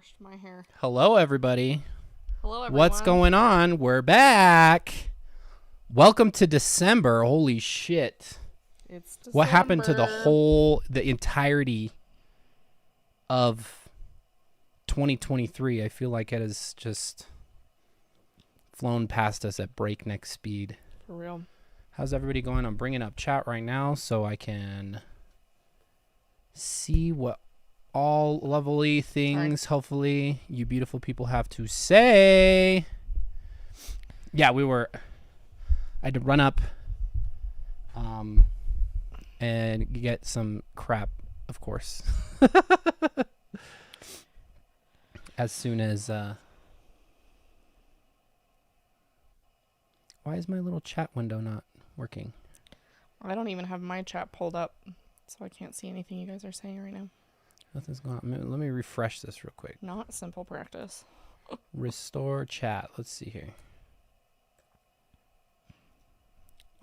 brushed my hair. Hello, everybody. Hello, everyone. What's going on? We're back. Welcome to December. Holy shit. It's December. What happened to the entirety of 2023? I feel like it has just flown past us at breakneck speed. For real. How's everybody going? I'm bringing up chat right now so I can see what all lovely things, hopefully, you beautiful people have to say. Yeah, I had to run up and get some crap, of course. As soon as why is my little chat window not working? I don't even have my chat pulled up, so I can't see anything you guys are saying right now. Nothing's going on. Let me refresh this real quick. Not simple practice. Restore chat. Let's see here.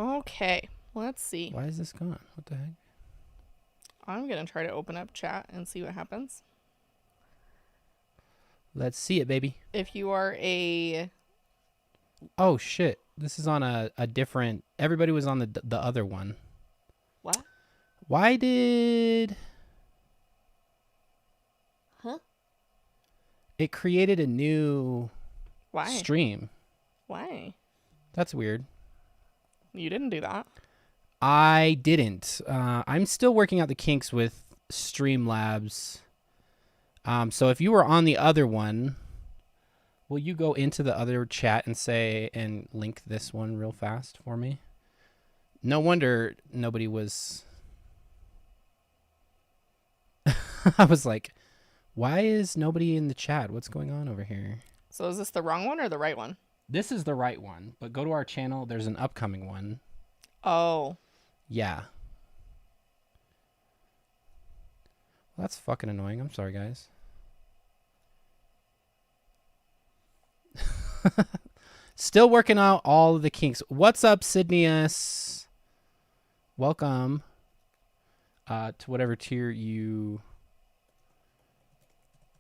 Okay, let's see. Why is this gone? What the heck? I'm going to try to open up chat and see what happens. Let's see it, baby. If you are a... Oh, shit. This is on a different... Everybody was on the other one. What? Why did... Huh? It created a new stream. Why? That's weird. You didn't do that. I didn't. I'm still working out the kinks with Streamlabs. So if you were on the other one, will you go into the other chat and link this one real fast for me? No wonder nobody was... I was like, why is nobody in the chat? What's going on over here? So is this the wrong one or the right one? This is the right one, but go to our channel. There's an upcoming one. Oh. Yeah. Well, that's fucking annoying. I'm sorry, guys. Still working out all of the kinks. What's up, Sydney-us? Welcome to whatever tier you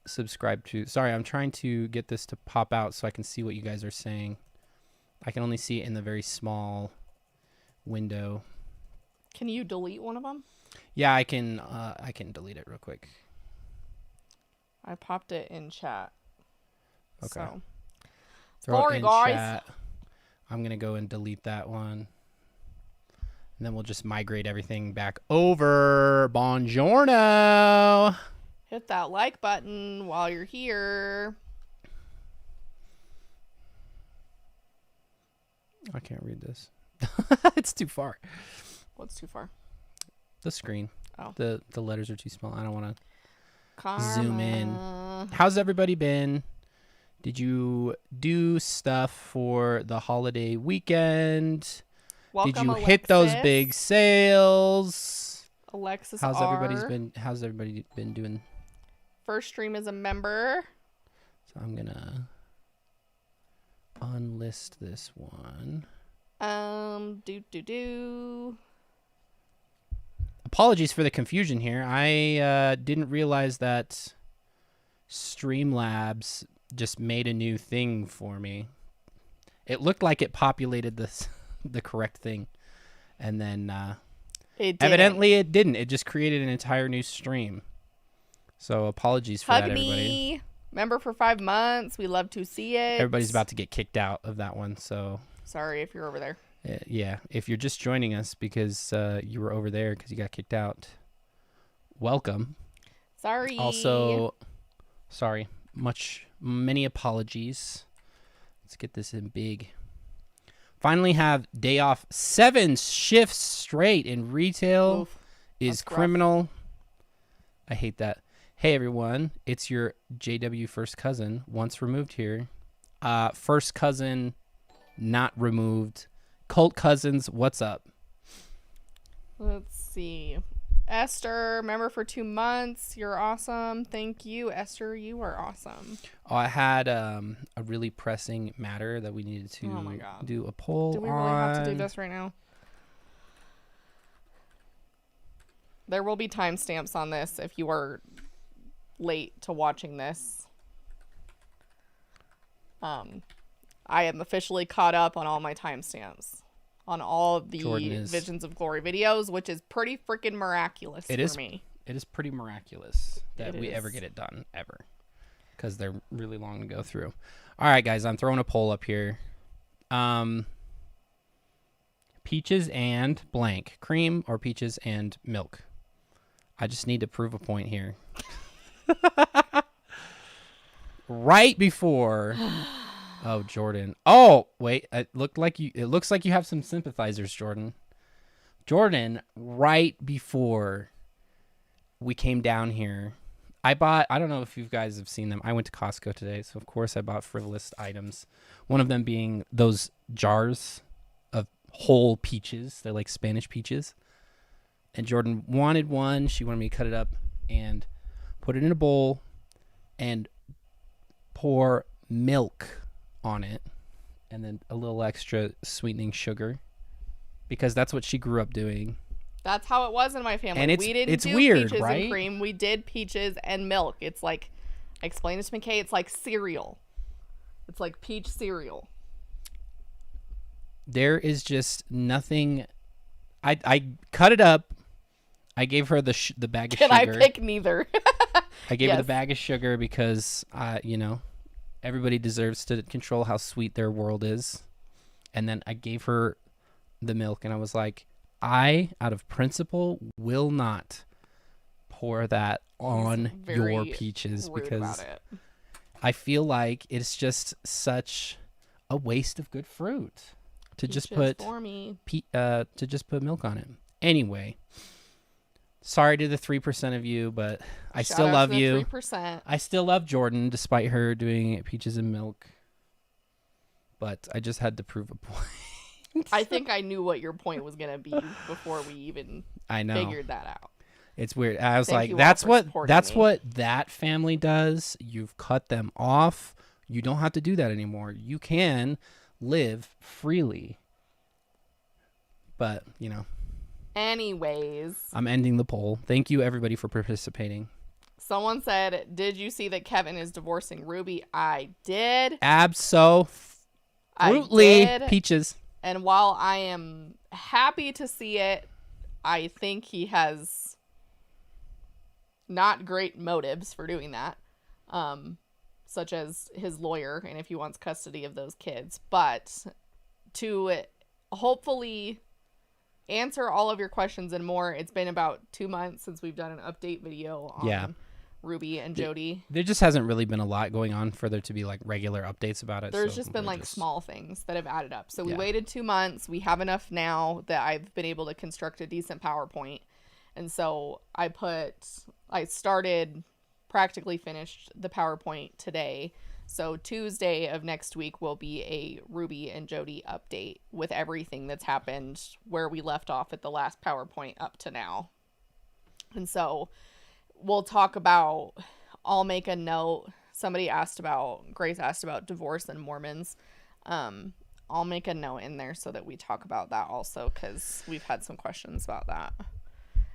subscribe to. Sorry, I'm trying to get this to pop out so I can see what you guys are saying. I can only see it in the very small window. Can you delete one of them? Yeah, I can delete it real quick. I popped it in chat. Okay. So. Throw Sorry, it in guys. chat. I'm going to go and delete that one. And then we'll just migrate everything back over. Buongiorno. Hit that like button while you're here. I can't read this. It's too far. What's too far? The screen. Oh. The letters are too small. I don't want to Karma. zoom in. How's everybody been? Did you do stuff for the holiday weekend? Welcome, Did you Alexis. hit those big sales? Alexis How's R. everybody been doing? First stream as a member. So I'm gonna unlist this one. Apologies for the confusion here. I didn't realize that Streamlabs just made a new thing for me. It looked like it populated the correct thing, and then evidently it didn't. It just created an entire new stream. So apologies for that, everybody. Member for 5 months. We love to see it. Everybody's about to get kicked out of that one, so sorry if you're over there. Yeah, if you're just joining us because you were over there because you got kicked out, welcome. Sorry. Also, sorry. Many apologies. Let's get this in big. Finally have day off. 7 shifts straight in retail. Oof, is criminal. Rough. I hate that. Hey, everyone. It's your JW first cousin, once removed here. First cousin, not removed. Cult cousins, what's up? Let's see. Esther, member for 2 months. You're awesome. Thank you, Esther. You are awesome. Oh, I had a really pressing matter that we needed to do a poll on. Do we really have to do this right now? There will be timestamps on this if you are late to watching this. I am officially caught up on all my timestamps on all of the Visions of Glory videos, which is pretty freaking miraculous for me. It is pretty miraculous that we ever get it done, ever. Because they're really long to go through. All right, guys, I'm throwing a poll up here. Peaches and blank. Cream or peaches and milk? I just need to prove a point here. Right before... Oh, Jordan. Oh, wait. It looks like you have some sympathizers, Jordan. Jordan, right before we came down here, I don't know if you guys have seen them. I went to Costco today, so of course I bought frivolous items. One of them being those jars of whole peaches. They're like Spanish peaches. And Jordan wanted one. She wanted me to cut it up and put it in a bowl and pour milk on it, and then a little extra sweetening sugar, because that's what she grew up doing. That's how it was in my family. And we didn't do weird, peaches right? and cream. We did peaches and milk. It's like, I explained this to McKay, it's like cereal. It's like peach cereal. There is just nothing. I cut it up. I gave her the bag of sugar. Can I pick neither? I gave her the bag of sugar because, everybody deserves to control how sweet their world is. And then I gave her the milk, and I was like, I, out of principle, will not pour that on your peaches, because I feel like it's just such a waste of good fruit to just put milk on it. Anyway, sorry to the 3% of you, but I still love you. 3%. I still love Jordan, despite her doing peaches and milk. But I just had to prove a point. I think I knew what your point was going to be before we even figured that out. It's weird. I was like, that's what that family does. You've cut them off. You don't have to do that anymore. You can live freely. But, Anyways. I'm ending the poll. Thank you, everybody, for participating. Someone said, did you see that Kevin is divorcing Ruby? I did. Absolutely. Peaches. And while I am happy to see it, I think he has not great motives for doing that, such as his lawyer and if he wants custody of those kids. But to hopefully answer all of your questions and more, it's been about 2 months since we've done an update video on Ruby and Jodi. There just hasn't really been a lot going on for there to be like regular updates about it. There's just been small things that have added up. So we waited 2 months. We have enough now that I've been able to construct a decent PowerPoint. And so I practically finished the PowerPoint today. So Tuesday of next week will be a Ruby and Jodi update with everything that's happened where we left off at the last PowerPoint up to now. And so we'll talk about, I'll make a note. Grace asked about divorce and Mormons. I'll make a note in there so that we talk about that also, because we've had some questions about that.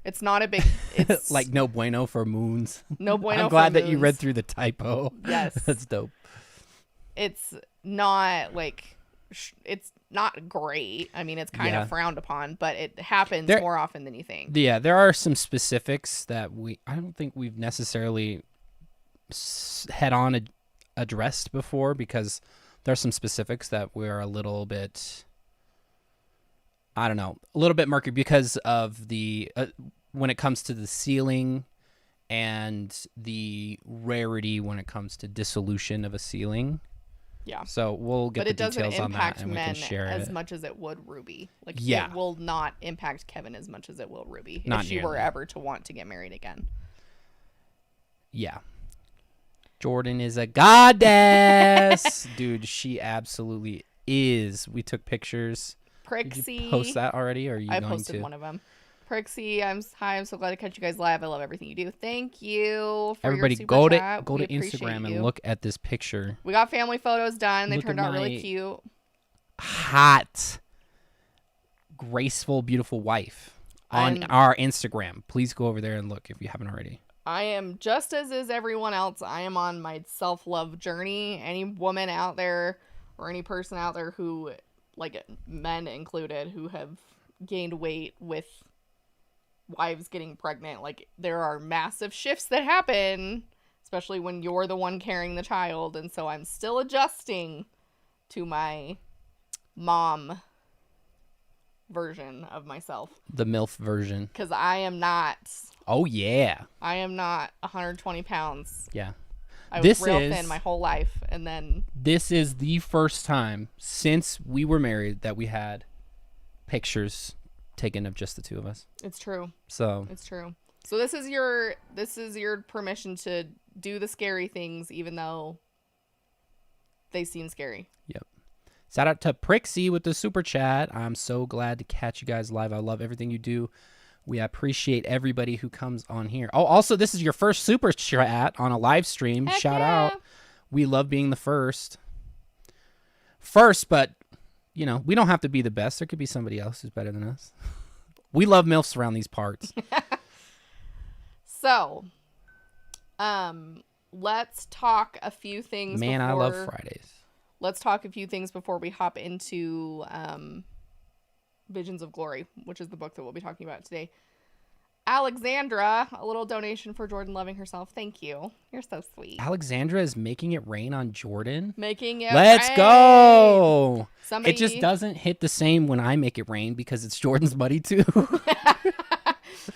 It's not a big... It's like no bueno for moons. No bueno I'm glad that you read through the typo. Yes. That's dope. It's not it's not great. I mean, it's kind of frowned upon, but it happens more often than you think. Yeah, there are some specifics that I don't think we've necessarily head on addressed before, because there are some specifics that we're a little bit... I don't know, a little bit murky because of the when it comes to the sealing and the rarity when it comes to dissolution of a sealing. Yeah. So we'll get the details on that, and we can share it. As much as it would Ruby. It will not impact Kevin as much as it will Ruby if she were ever to want to get married again. Yeah. Jordan is a goddess. Dude, she absolutely is. We took pictures. Prixie. Did you post that already, or are you going to? I posted one of them. Prixie, I'm so glad to catch you guys live. I love everything you do. Thank you for everybody. Your super chat. Go to Instagram and look at this picture. We got family photos done. They turned out really cute. Hot, graceful, beautiful wife on our Instagram. Please go over there and look if you haven't already. I am just as is everyone else. I am on my self-love journey. Any woman out there or any person out there who, like men included, who have gained weight with wives getting pregnant, like there are massive shifts that happen, especially when you're the one carrying the child. And so I'm still adjusting to my mom version of myself. The MILF version. Because I am not. Oh, yeah. I am not 120 pounds. Yeah. I was real thin my whole life. And then. This is the first time since we were married that we had pictures taken of just the two of us. It's true. So. It's true. So this is your permission to do the scary things, even though they seem scary. Yep. Shout out to Prixie with the super chat. I'm so glad to catch you guys live. I love everything you do. We appreciate everybody who comes on here. Oh, also, this is your first super chat on a live stream. Heck Shout yeah. out. We love being the first. First, but, you know, we don't have to be the best. There could be somebody else who's better than us. We love MILFs around these parts. So, let's talk a few things. Man, I love Fridays. Let's talk a few things before we hop into Visions of Glory, which is the book that we'll be talking about today. Alexandra, a little donation for Jordan loving herself. Thank you. You're so sweet. Alexandra is making it rain on Jordan. Making it Let's rain. go. Somebody... It just doesn't hit the same when I make it rain because it's Jordan's buddy too.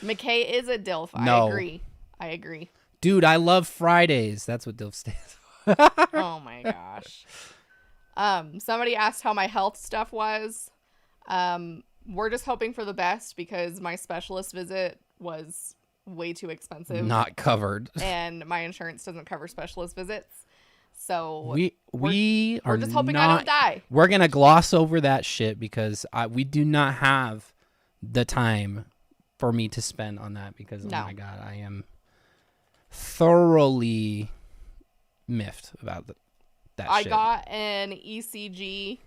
McKay is a DILF. No. I agree. Dude, I love Fridays. That's what DILF stands for. Oh my gosh. Somebody asked how my health stuff was. We're just hoping for the best because my specialist visit was way too expensive. Not covered. And my insurance doesn't cover specialist visits. So we're just hoping I don't die. We're going to gloss over that shit because we do not have the time for me to spend on that because, oh my God, I am thoroughly miffed about that shit. I got an ECG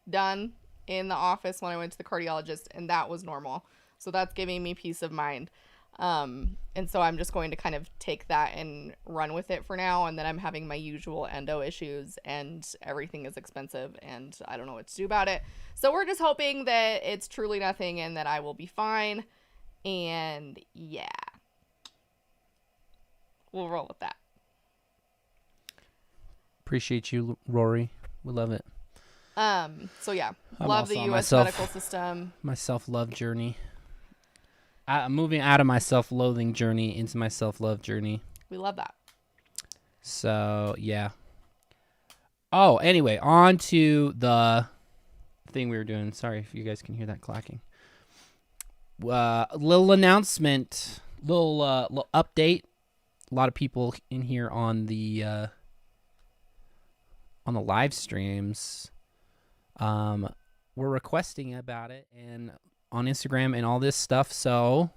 done in the office when I went to the cardiologist, and that was normal. So that's giving me peace of mind. And so I'm just going to kind of take that and run with it for now. And then I'm having my usual endo issues and everything is expensive and I don't know what to do about it. So we're just hoping that it's truly nothing and that I will be fine. And yeah, we'll roll with that. Appreciate you, Rory. We love it. So yeah, I'm love the U.S. medical system. My self-love journey. I'm moving out of my self-loathing journey into my self-love journey. We love that. So, yeah. Oh, anyway, on to the thing we were doing. Sorry if you guys can hear that clacking. Little announcement, little update. A lot of people in here on the live streams were requesting about it and on Instagram and all this stuff. So,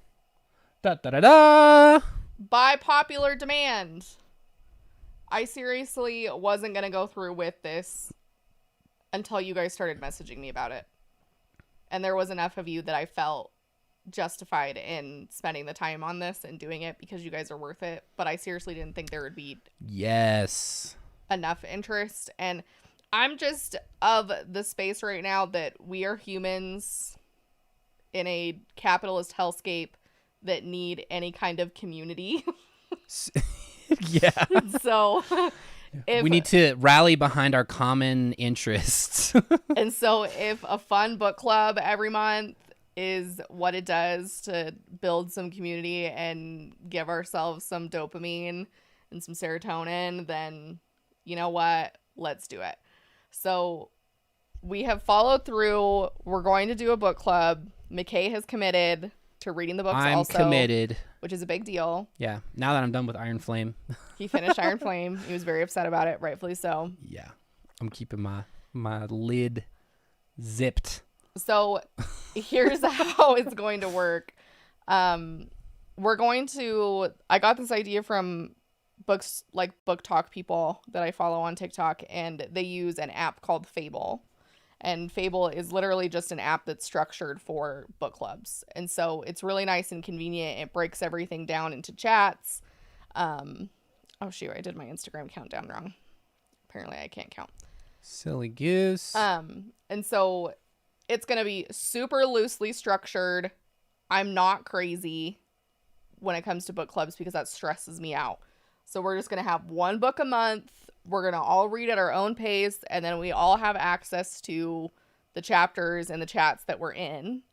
by popular demand, I seriously wasn't going to go through with this until you guys started messaging me about it. And there was enough of you that I felt justified in spending the time on this and doing it because you guys are worth it. But I seriously didn't think there would be enough interest. And I'm just of the space right now that we are humans in a capitalist hellscape that need any kind of community. Yeah. So we need to rally behind our common interests. And so if a fun book club every month is what it does to build some community and give ourselves some dopamine and some serotonin, then you know what? Let's do it. So we have followed through. We're going to do a book club. McKay has committed to reading the books I'm committed. Which is a big deal. Yeah. Now that I'm done with Iron Flame. He finished Iron Flame. He was very upset about it, rightfully so. Yeah. I'm keeping my lid zipped. So here's how it's going to work. I got this idea from books like book talk people that I follow on TikTok, and they use an app called Fable. And Fable is literally just an app that's structured for book clubs. And so it's really nice and convenient. It breaks everything down into chats. Oh, shoot, I did my Instagram countdown wrong. Apparently I can't count. Silly goose. And so it's going to be super loosely structured. I'm not crazy when it comes to book clubs because that stresses me out. So we're just going to have one book a month. We're going to all read at our own pace. And then we all have access to the chapters and the chats that we're in.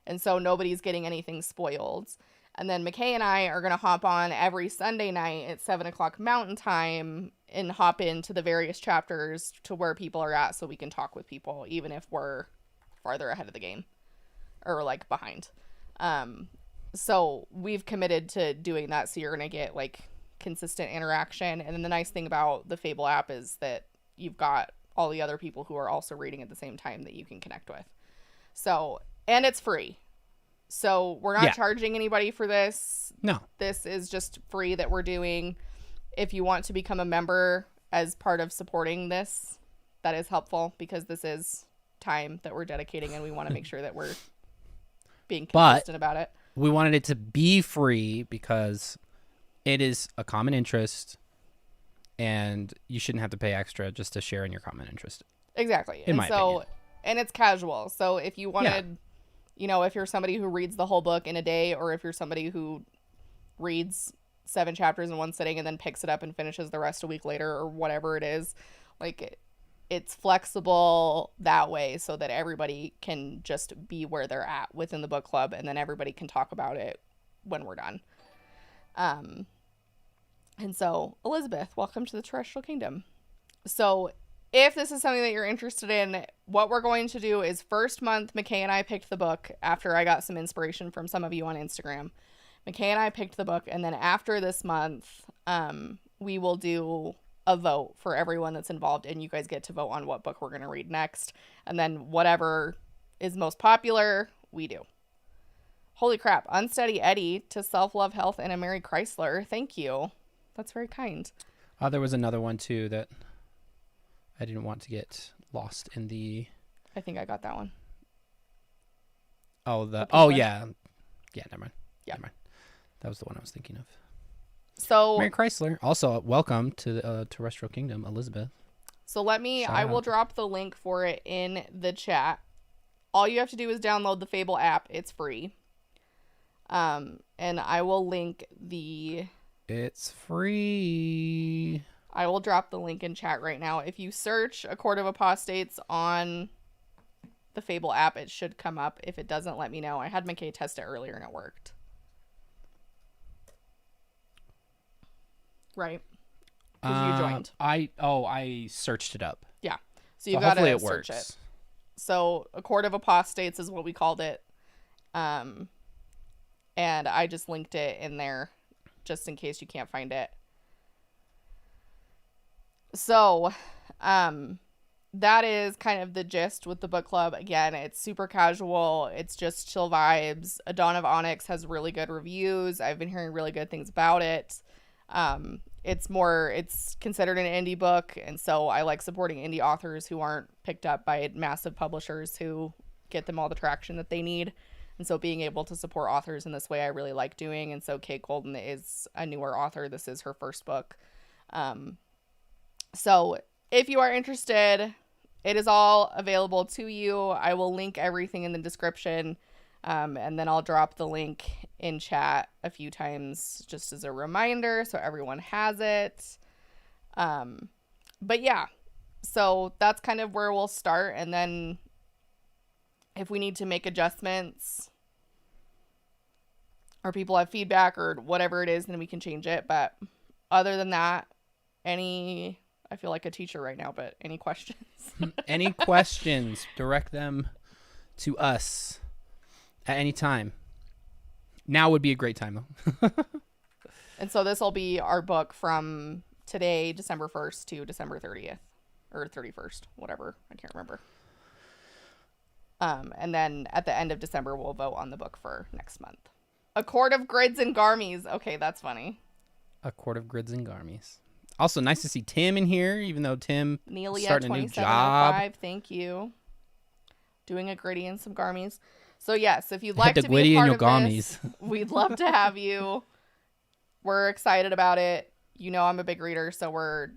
And so nobody's getting anything spoiled. And then McKay and I are going to hop on every Sunday night at 7 o'clock Mountain Time and hop into the various chapters to where people are at so we can talk with people, even if we're farther ahead of the game or like behind. So we've committed to doing that. So you're going to get like consistent interaction. And then the nice thing about the Fable app is that you've got all the other people who are also reading at the same time that you can connect with. So, and it's free. So we're not charging anybody for this. No. This is just free that we're doing. If you want to become a member as part of supporting this, that is helpful because this is time that we're dedicating and we want to make sure that we're being consistent about it. We wanted it to be free because it is a common interest and you shouldn't have to pay extra just to share in your common interest. Exactly. In my opinion. And it's casual. So if you wanted, you know, if you're somebody who reads the whole book in a day, or if you're somebody who reads 7 chapters in one sitting and then picks it up and finishes the rest a week later or whatever it is, like it's flexible that way so that everybody can just be where they're at within the book club and then everybody can talk about it when we're done. And so, Elizabeth, welcome to the Terrestrial Kingdom. So if this is something that you're interested in, what we're going to do is first month, McKay and I picked the book after I got some inspiration from some of you on Instagram. McKay and I picked the book, and then after this month, we will do a vote for everyone that's involved, and you guys get to vote on what book we're going to read next. And then whatever is most popular, we do. Holy crap. Unsteady Eddie to Self-Love Health and a Mary Chrysler. Thank you. That's very kind. There was another one, too, that I didn't want to get lost in the... I think I got that one. Oh, yeah. Yeah, never mind. Yeah. Never mind. That was the one I was thinking of. So Mary Chrysler. Also, welcome to the Terrestrial Kingdom, Elizabeth. So I will drop the link for it in the chat. All you have to do is download the Fable app. It's free. And I will link the... It's free. I will drop the link in chat right now. If you search A Court of Apostates on the Fable app, it should come up. If it doesn't, let me know. I had McKay test it earlier and it worked. Right? Because you joined. I searched it up. Yeah. So you've got to search it. So A Court of Apostates is what we called it. And I just linked it in there just in case you can't find it. So, that is kind of the gist with the book club. Again, it's super casual. It's just chill vibes. A Dawn of Onyx has really good reviews. I've been hearing really good things about it. It's considered an indie book. And so I like supporting indie authors who aren't picked up by massive publishers who get them all the traction that they need. And so being able to support authors in this way, I really like doing. And so Kate Golden is a newer author. This is her first book. So if you are interested, it is all available to you. I will link everything in the description. And then I'll drop the link in chat a few times just as a reminder so everyone has it. But yeah, so that's kind of where we'll start. And then if we need to make adjustments or people have feedback or whatever it is, then we can change it. But other than that, I feel like a teacher right now, but any questions? Any questions, direct them to us at any time. Now would be a great time, though. And so this will be our book from today, December 1st to December 30th or 31st, whatever. I can't remember. And then at the end of December, we'll vote on the book for next month. A Court of Grids and Garmies. Okay, that's funny. A Court of Grids and Garmies. Also, nice to see Tim in here, even though Tim Nelia starting a new job. Thank you. doing a gritty and some garmies. So yes, if you'd like to be Gwitty a part and of Yogamis. this, we'd love to have you. We're excited about it. You know I'm a big reader, so we're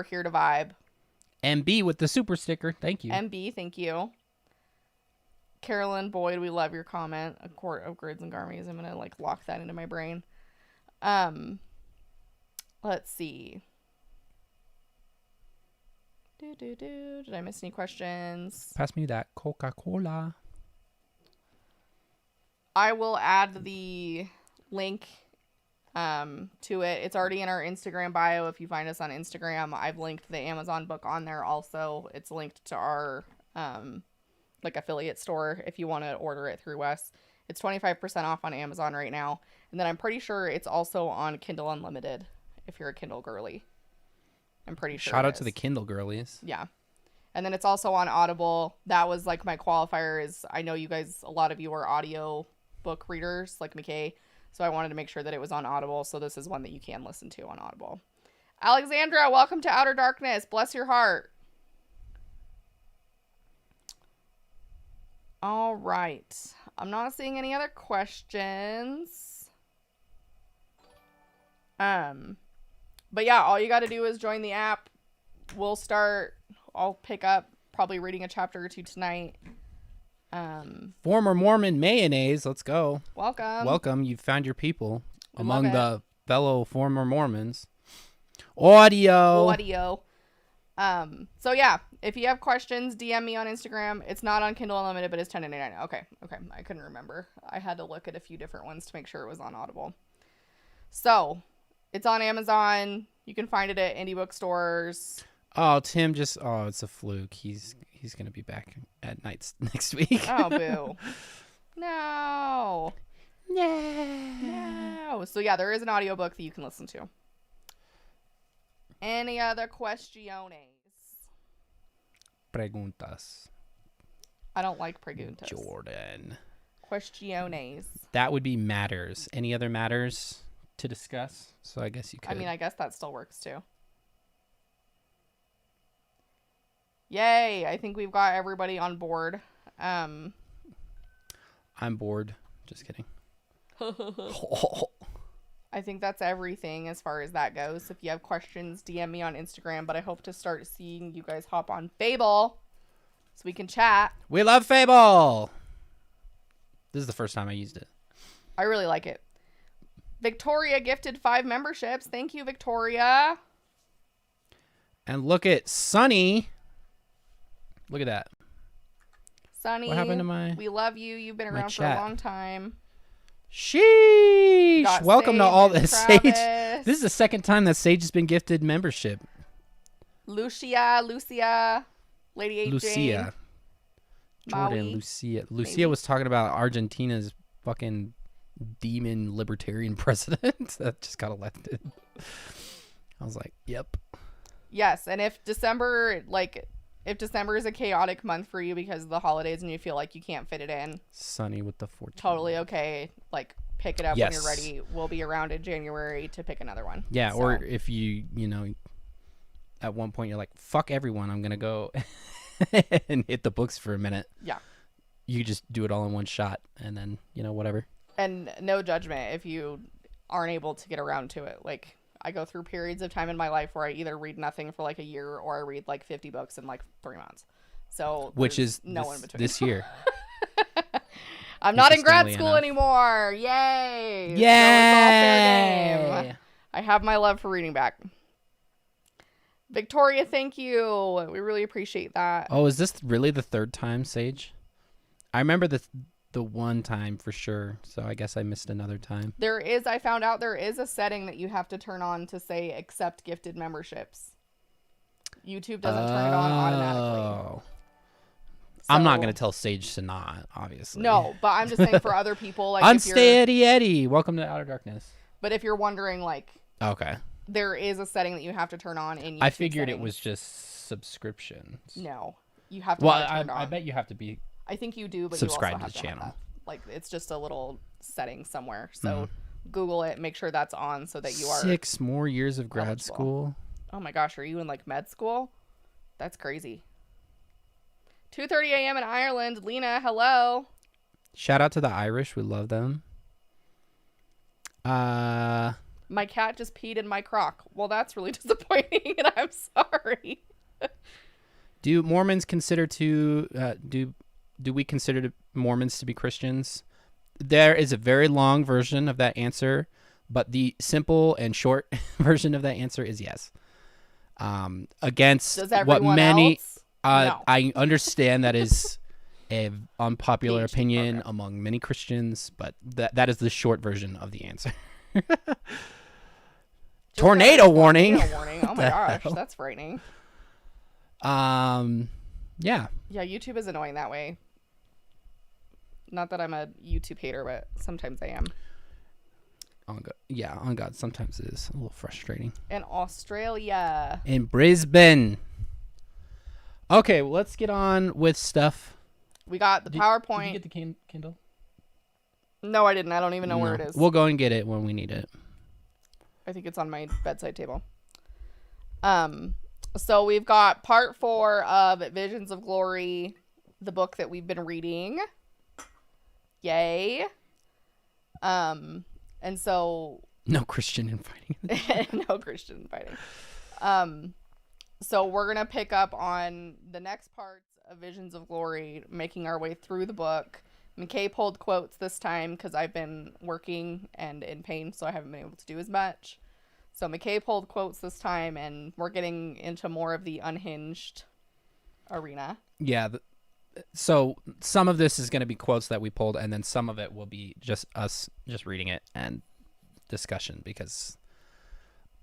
here to vibe. MB with the super sticker. Thank you. MB, thank you. Carolyn Boyd, we love your comment. A quart of grids and garmies. I'm gonna like lock that into my brain. Let's see. Did I miss any questions? Pass me that Coca-Cola. I will add the link to it. It's already in our Instagram bio. If you find us on Instagram, I've linked the Amazon book on there also. It's linked to our like affiliate store if you want to order it through us. It's 25% off on Amazon right now. And then I'm pretty sure it's also on Kindle Unlimited if you're a Kindle girly. I'm pretty sure. Shout out to the Kindle girlies. Yeah. And then it's also on Audible. That was like my qualifier is I know you guys, a lot of you are audio book readers like McKay. So I wanted to make sure that it was on Audible. So this is one that you can listen to on Audible. Alexandra, welcome to Outer Darkness. Bless your heart. All right. I'm not seeing any other questions. But yeah, all you got to do is join the app. I'll pick up probably reading a chapter or two tonight. Former Mormon mayonnaise. Let's go. Welcome. You've found your people We among love it. the fellow former Mormons. Audio. So yeah, if you have questions, DM me on Instagram. It's not on Kindle Unlimited, but it's $10.99. Okay. I couldn't remember. I had to look at a few different ones to make sure it was on Audible. So it's on Amazon. You can find it at indie bookstores. Oh, Tim it's a fluke. He's going to be back at nights next week. Oh, boo. No. So yeah, there is an audiobook that you can listen to. Any other questiones? Preguntas. I don't like preguntas. Jordan. Questiones. That would be matters. Any other matters to discuss? So I guess you could. I mean, I guess that still works too. Yay! I think we've got everybody on board. I'm bored. Just kidding. I think that's everything as far as that goes. If you have questions, DM me on Instagram. But I hope to start seeing you guys hop on Fable so we can chat. We love Fable. This is the first time I used it. I really like it. Victoria gifted 5 memberships. Thank you, Victoria. And look at Sunny. Look at that. Sunny, What happened to my? we love you. You've been around for a long time. Sheesh. Got Welcome Sage to all and this Sage. Travis. This is the second time that Sage has been gifted membership. Lucia, Lady H. Lucia. Jordan, Maui, Lucia. Lucia maybe. was talking about Argentina's fucking demon libertarian president that just got elected. I was like, yep. Yes, and if December is a chaotic month for you because of the holidays and you feel like you can't fit it in, Sunny with the 14. totally okay. Like, pick it up Yes. when you're ready. We'll be around in January to pick another one. Yeah, So, or if you know, at one point you're like, fuck everyone, I'm going to go and hit the books for a minute. Yeah. You just do it all in one shot and then, whatever. And no judgment if you aren't able to get around to it. Like, I go through periods of time in my life where I either read nothing for like a year or I read like 50 books in like 3 months. So Which is no in between. this year. I'm not in grad Interestingly school enough. anymore. Yay! Yay! So it's all fair game. I have my love for reading back. Victoria, thank you. We really appreciate that. Oh, is this really the third time, Sage? I remember the one time for sure, so I guess I missed another time. I found out there is a setting that you have to turn on to say accept gifted memberships. YouTube doesn't turn it on automatically. I'm not So- going to tell Sage to not, obviously. No, but I'm just saying for other people, like Unsteady Eddie, welcome to Outer Darkness. But if you're wondering, like, Okay. there is a setting that you have to turn on in YouTube I figured it settings. was just subscriptions. No, you have to Well, have it turned on. I bet you have to be. I think you do, but subscribe you to also have the to have channel. that. Like, it's just a little setting somewhere. So Google it, make sure that's on so that you are. 6 more years of grad eligible. school. Oh my gosh, are you in like med school? That's crazy. 2:30 a.m. in Ireland. Lena, hello. Shout out to the Irish. We love them. My cat just peed in my crock. Well, that's really disappointing, and I'm sorry. Do Mormons consider do we consider Mormons to be Christians? There is a very long version of that answer, but the simple and short version of that answer is yes. Against Does what everyone many, else? No. I understand that is an unpopular PhD opinion program. among many Christians, but that is the short version of the answer. Tornado warning. Tornado warning. Oh my gosh, that's frightening. Yeah. Yeah, YouTube is annoying that way. Not that I'm a YouTube hater, but sometimes I am. On God, sometimes it is a little frustrating. In Australia. In Brisbane. Okay, well, let's get on with stuff. We got the PowerPoint. Did you get the Kindle? No, I didn't. I don't even know where it is. We'll go and get it when we need it. I think it's on my bedside table. So we've got part 4 of Visions of Glory, the book that we've been reading. Yay. And so no Christian infighting. no Christian infighting. So we're gonna pick up on the next parts of Visions of Glory, making our way through the book. McKay pulled quotes this time because I've been working and in pain, so I haven't been able to do as much. So McKay pulled quotes this time, and we're getting into more of the unhinged arena. Yeah. So some of this is going to be quotes that we pulled, and then some of it will be just us just reading it and discussion, because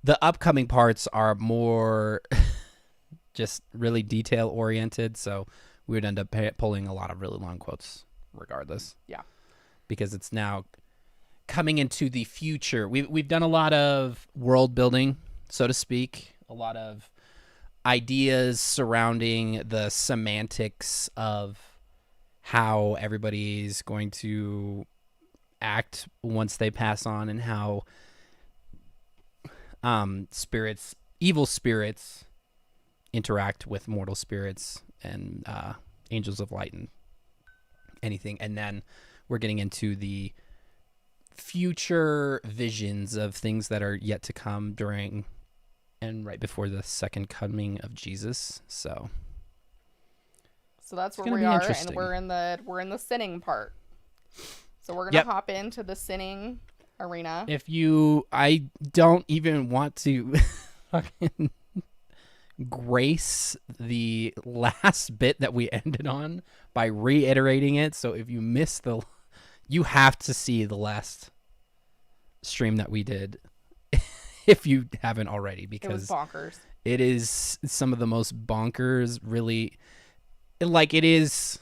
the upcoming parts are more just really detail oriented. So we would end up pulling a lot of really long quotes regardless. Yeah. Because it's now coming into the future. We've done a lot of world building, so to speak, a lot of ideas surrounding the semantics of how everybody's going to act once they pass on, and how evil spirits interact with mortal spirits and angels of light and anything. And then we're getting into the future visions of things that are yet to come during and right before the second coming of Jesus. So that's where we are, and we're in the sinning part. So we're gonna hop into the sinning arena. I don't even want to fucking grace the last bit that we ended on by reiterating it. So if you missed you have to see the last stream that we did if you haven't already, because it was bonkers. It is some of the most bonkers, really, like, it is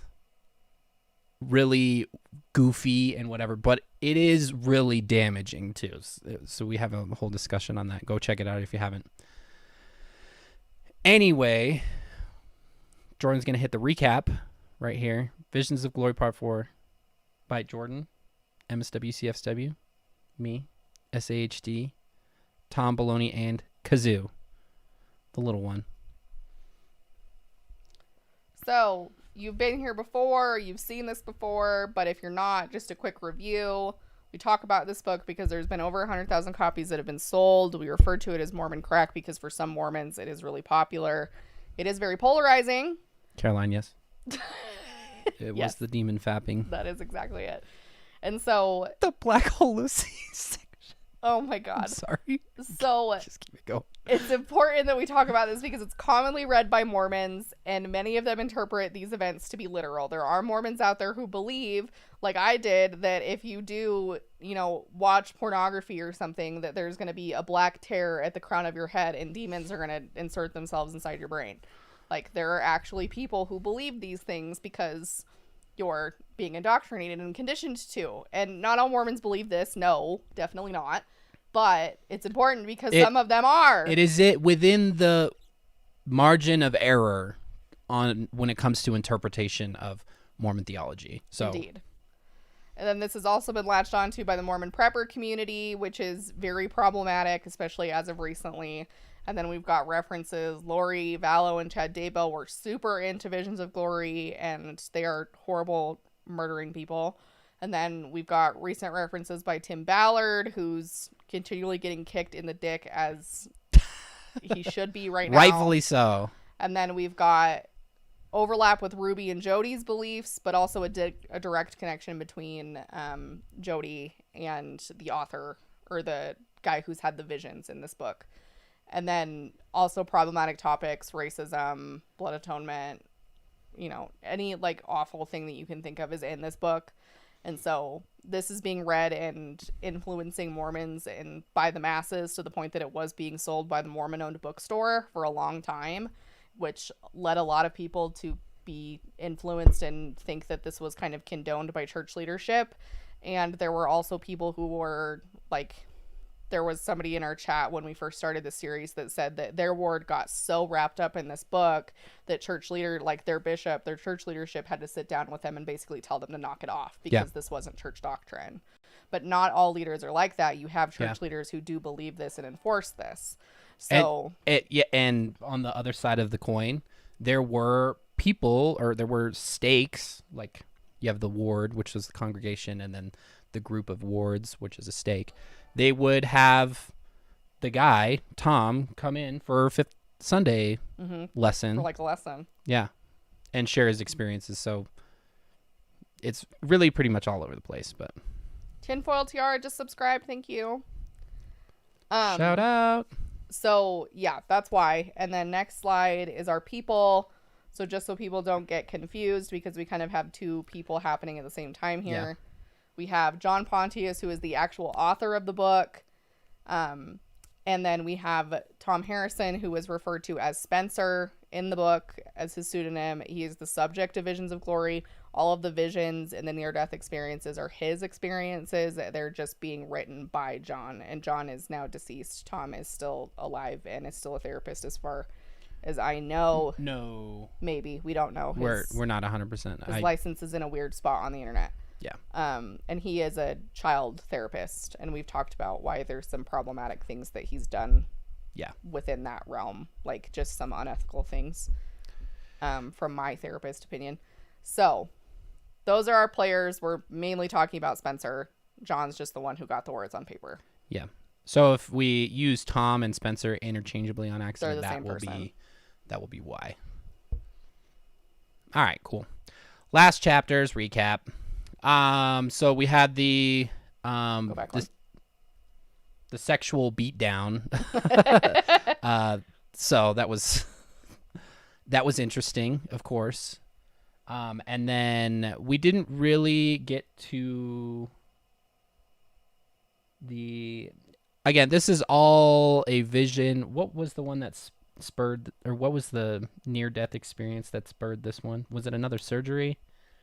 really goofy and whatever, but it is really damaging too. So we have a whole discussion on that. Go check it out if you haven't. Anyway, Jordan's going to hit the recap right here. Visions of Glory Part 4 by Jordan, MSW, CFW, me, SAHD, Tom Baloney, and Kazoo, the little one. So, you've been here before, you've seen this before, but if you're not, just a quick review. We talk about this book because there's been over 100,000 copies that have been sold. We refer to it as Mormon crack because for some Mormons it is really popular. It is very polarizing. Caroline, yes. It Yes. was the demon fapping. That is exactly it. And so... The Black Hole Lucy section. Oh my God. I'm sorry. So... Just keep it going. It's important that we talk about this because it's commonly read by Mormons, and many of them interpret these events to be literal. There are Mormons out there who believe, like I did, that if you do, watch pornography or something, that there's going to be a black tear at the crown of your head and demons are going to insert themselves inside your brain. Like, there are actually people who believe these things because you're being indoctrinated and conditioned to. And not all Mormons believe this. No, definitely not. But it's important because some of them are. It is within the margin of error when it comes to interpretation of Mormon theology. So. Indeed. And then this has also been latched onto by the Mormon prepper community, which is very problematic, especially as of recently. And then we've got references. Lori Vallow and Chad Daybell were super into Visions of Glory, and they are horrible murdering people. And then we've got recent references by Tim Ballard, who's continually getting kicked in the dick as he should be right now. Rightfully so. And then we've got overlap with Ruby and Jodi's beliefs, but also a direct connection between Jodi and the author, or the guy who's had the visions in this book. And then also problematic topics, racism, blood atonement, you know, any like awful thing that you can think of is in this book. And so this is being read and influencing Mormons and by the masses, to the point that it was being sold by the Mormon-owned bookstore for a long time, which led a lot of people to be influenced and think that this was kind of condoned by church leadership. And there were also people who were like, there was somebody in our chat when we first started the series that said that their ward got so wrapped up in this book that church leader, like their bishop, their church leadership had to sit down with them and basically tell them to knock it off because this wasn't church doctrine. But not all leaders are like that. You have church leaders who do believe this and enforce this. So and on the other side of the coin, there were people, or there were stakes, like you have the ward, which is the congregation, and then the group of wards, which is a stake. They would have the guy, Tom, come in for Fifth Sunday lesson. For like a lesson. Yeah. And share his experiences. So it's really pretty much all over the place. But Tinfoil Tiara just subscribed. Thank you. Shout out. So, yeah, that's why. And then next slide is our people. So just so people don't get confused, because we kind of have two people happening at the same time here. Yeah. We have John Pontius, who is the actual author of the book. And then we have Tom Harrison, who is referred to as Spencer in the book as his pseudonym. He is the subject of Visions of Glory. All of the visions and the near-death experiences are his experiences. They're just being written by John. And John is now deceased. Tom is still alive and is still a therapist as far as I know. No. Maybe. We don't know. We're not 100%. His license is in a weird spot on the internet. Yeah. And he is a child therapist, and we've talked about why there's some problematic things that he's done within that realm, like just some unethical things, from my therapist opinion. So those are our players. We're mainly talking about Spencer. John's just the one who got the words on paper. Yeah. So if we use Tom and Spencer interchangeably on accident, that will be why. All right, cool. Last chapters recap. So we had the sexual beatdown. So that was interesting, of course. And then we didn't really get to again, this is all a vision. What was the one that spurred, or what was the near-death experience that spurred this one? Was it another surgery?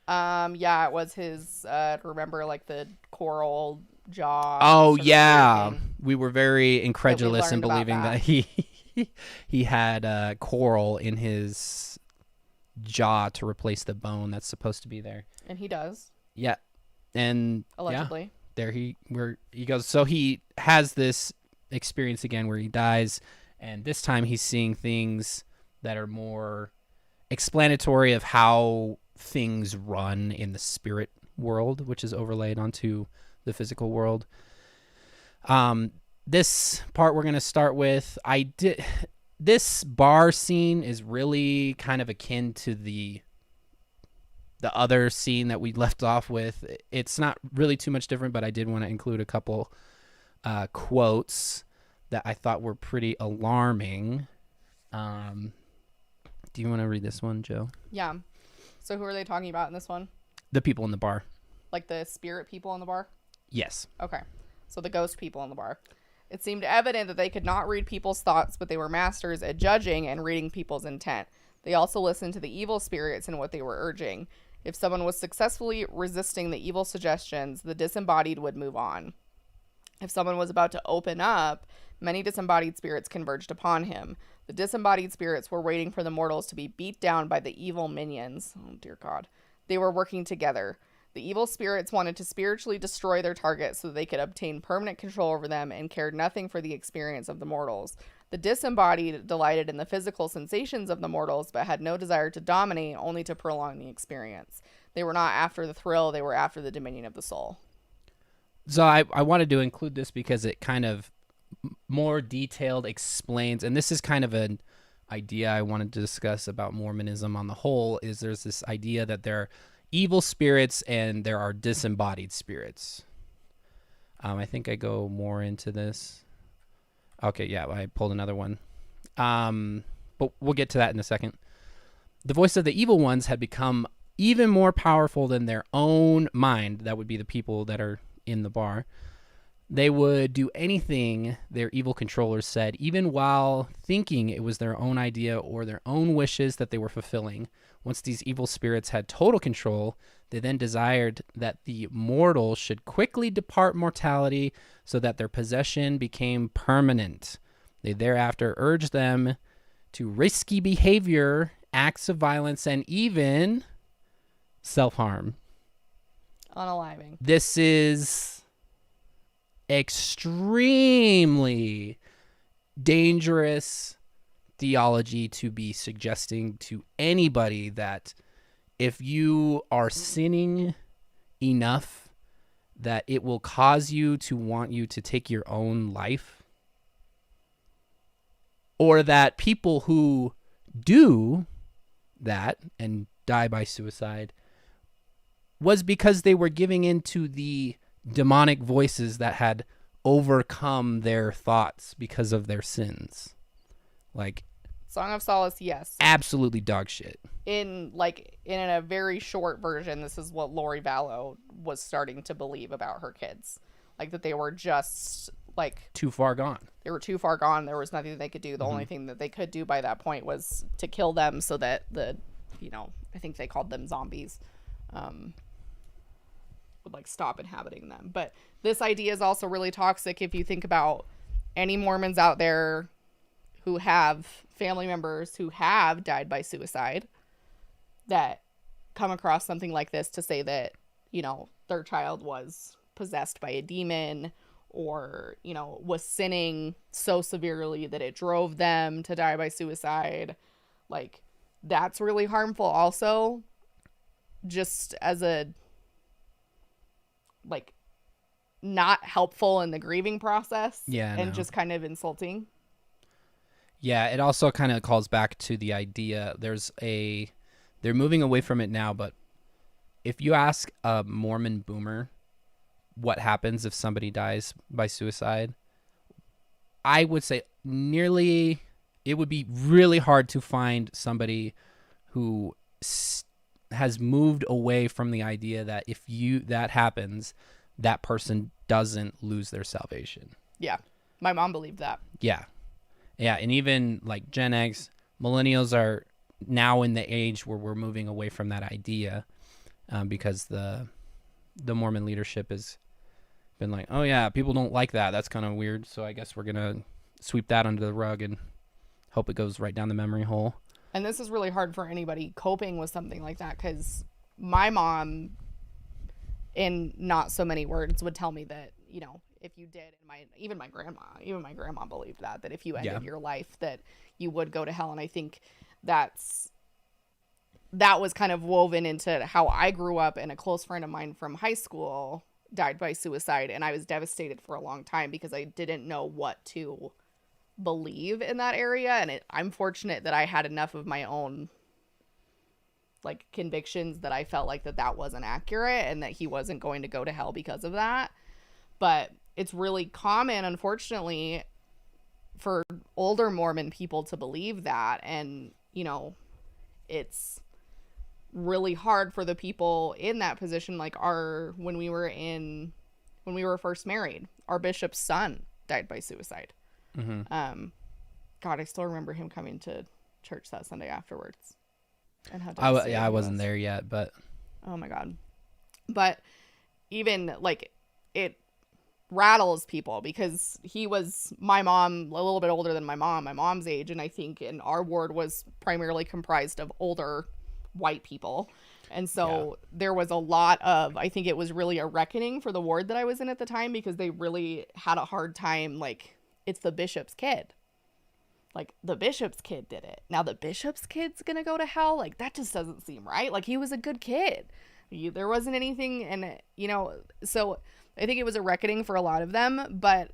Yeah, it was his, remember, like, the coral jaw. Oh, yeah. We were very incredulous in believing that he had coral in his jaw to replace the bone that's supposed to be there. And he does. Yeah. And allegedly. Yeah, there he goes. So he has this experience again where he dies, and this time he's seeing things that are more explanatory of how things run in the spirit world, which is overlaid onto the physical world. This part we're going to start with, this bar scene is really kind of akin to the other scene that we left off with. It's not really too much different, but I did want to include a couple quotes that I thought were pretty alarming. Do you want to read this one, Joe? Yeah. So who are they talking about in this one? The people in the bar. Like the spirit people in the bar? Yes. Okay. So the ghost people in the bar. It seemed evident that they could not read people's thoughts, but they were masters at judging and reading people's intent. They also listened to the evil spirits and what they were urging. If someone was successfully resisting the evil suggestions, the disembodied would move on. If someone was about to open up, many disembodied spirits converged upon him. The disembodied spirits were waiting for the mortals to be beat down by the evil minions. Oh, dear God. They were working together. The evil spirits wanted to spiritually destroy their target so that they could obtain permanent control over them and cared nothing for the experience of the mortals. The disembodied delighted in the physical sensations of the mortals, but had no desire to dominate, only to prolong the experience. They were not after the thrill, they were after the dominion of the soul. So I wanted to include this because it kind of more detailed explains, and this is kind of an idea I wanted to discuss about Mormonism on the whole, is there's this idea that there are evil spirits and there are disembodied spirits. I think I go more into this. Okay, yeah, I pulled another one. But we'll get to that in a second. The voice of the evil ones had become even more powerful than their own mind. That would be the people that are in the bar. They would do anything their evil controllers said, even while thinking it was their own idea or their own wishes that they were fulfilling. Once these evil spirits had total control, they then desired that the mortals should quickly depart mortality so that their possession became permanent. They thereafter urged them to risky behavior, acts of violence, and even self-harm. Unaliving. This is extremely dangerous theology to be suggesting to anybody that if you are sinning enough that it will cause you to want you to take your own life, or that people who do that and die by suicide was because they were giving into the demonic voices that had overcome their thoughts because of their sins. Like, Song of Solace, yes. Absolutely dog shit. In a very short version, this is what Lori Vallow was starting to believe about her kids. Like, that they were just, like... too far gone. They were too far gone. There was nothing they could do. The only thing that they could do by that point was to kill them so that I think they called them zombies, would, like, stop inhabiting them. But this idea is also really toxic if you think about any Mormons out there who have family members who have died by suicide that come across something like this to say that, their child was possessed by a demon or, was sinning so severely that it drove them to die by suicide. Like, that's really harmful also, just as a, like, not helpful in the grieving process. Yeah, and just kind of insulting. Yeah, it also kind of calls back to the idea they're moving away from it now, but if you ask a Mormon boomer what happens if somebody dies by suicide, I would say it would be really hard to find somebody who has moved away from the idea that if that happens, that person doesn't lose their salvation. Yeah, my mom believed that. Yeah. Yeah, and even like Gen X, millennials are now in the age where we're moving away from that idea because the Mormon leadership has been like, oh yeah, people don't like that. That's kind of weird. So I guess we're going to sweep that under the rug and hope it goes right down the memory hole. And this is really hard for anybody coping with something like that because my mom, in not so many words, would tell me that, if you did, and even my grandma believed that if you ended your life, that you would go to hell. And I think that was kind of woven into how I grew up, and a close friend of mine from high school died by suicide, and I was devastated for a long time because I didn't know what to believe in that area. And I'm fortunate that I had enough of my own, like, convictions that I felt like that wasn't accurate and that he wasn't going to go to hell because of that. But it's really common, unfortunately, for older Mormon people to believe that. And, it's really hard for the people in that position. Like when we were first married, our bishop's son died by suicide. Mm-hmm. God, I still remember him coming to church that Sunday afterwards. And how I wasn't there yet, but oh my God. But even like it rattles people because he was my mom, a little bit older than my mom's age. And I think in our ward was primarily comprised of older white people. And so there was a lot of, I think it was really a reckoning for the ward that I was in at the time because they really had a hard time. Like, it's the bishop's kid. like the bishop's kid did it. Now the bishop's kid's gonna go to hell? Like, that just doesn't seem right. Like, he was a good kid. There wasn't anything, and, so I think it was a reckoning for a lot of them, but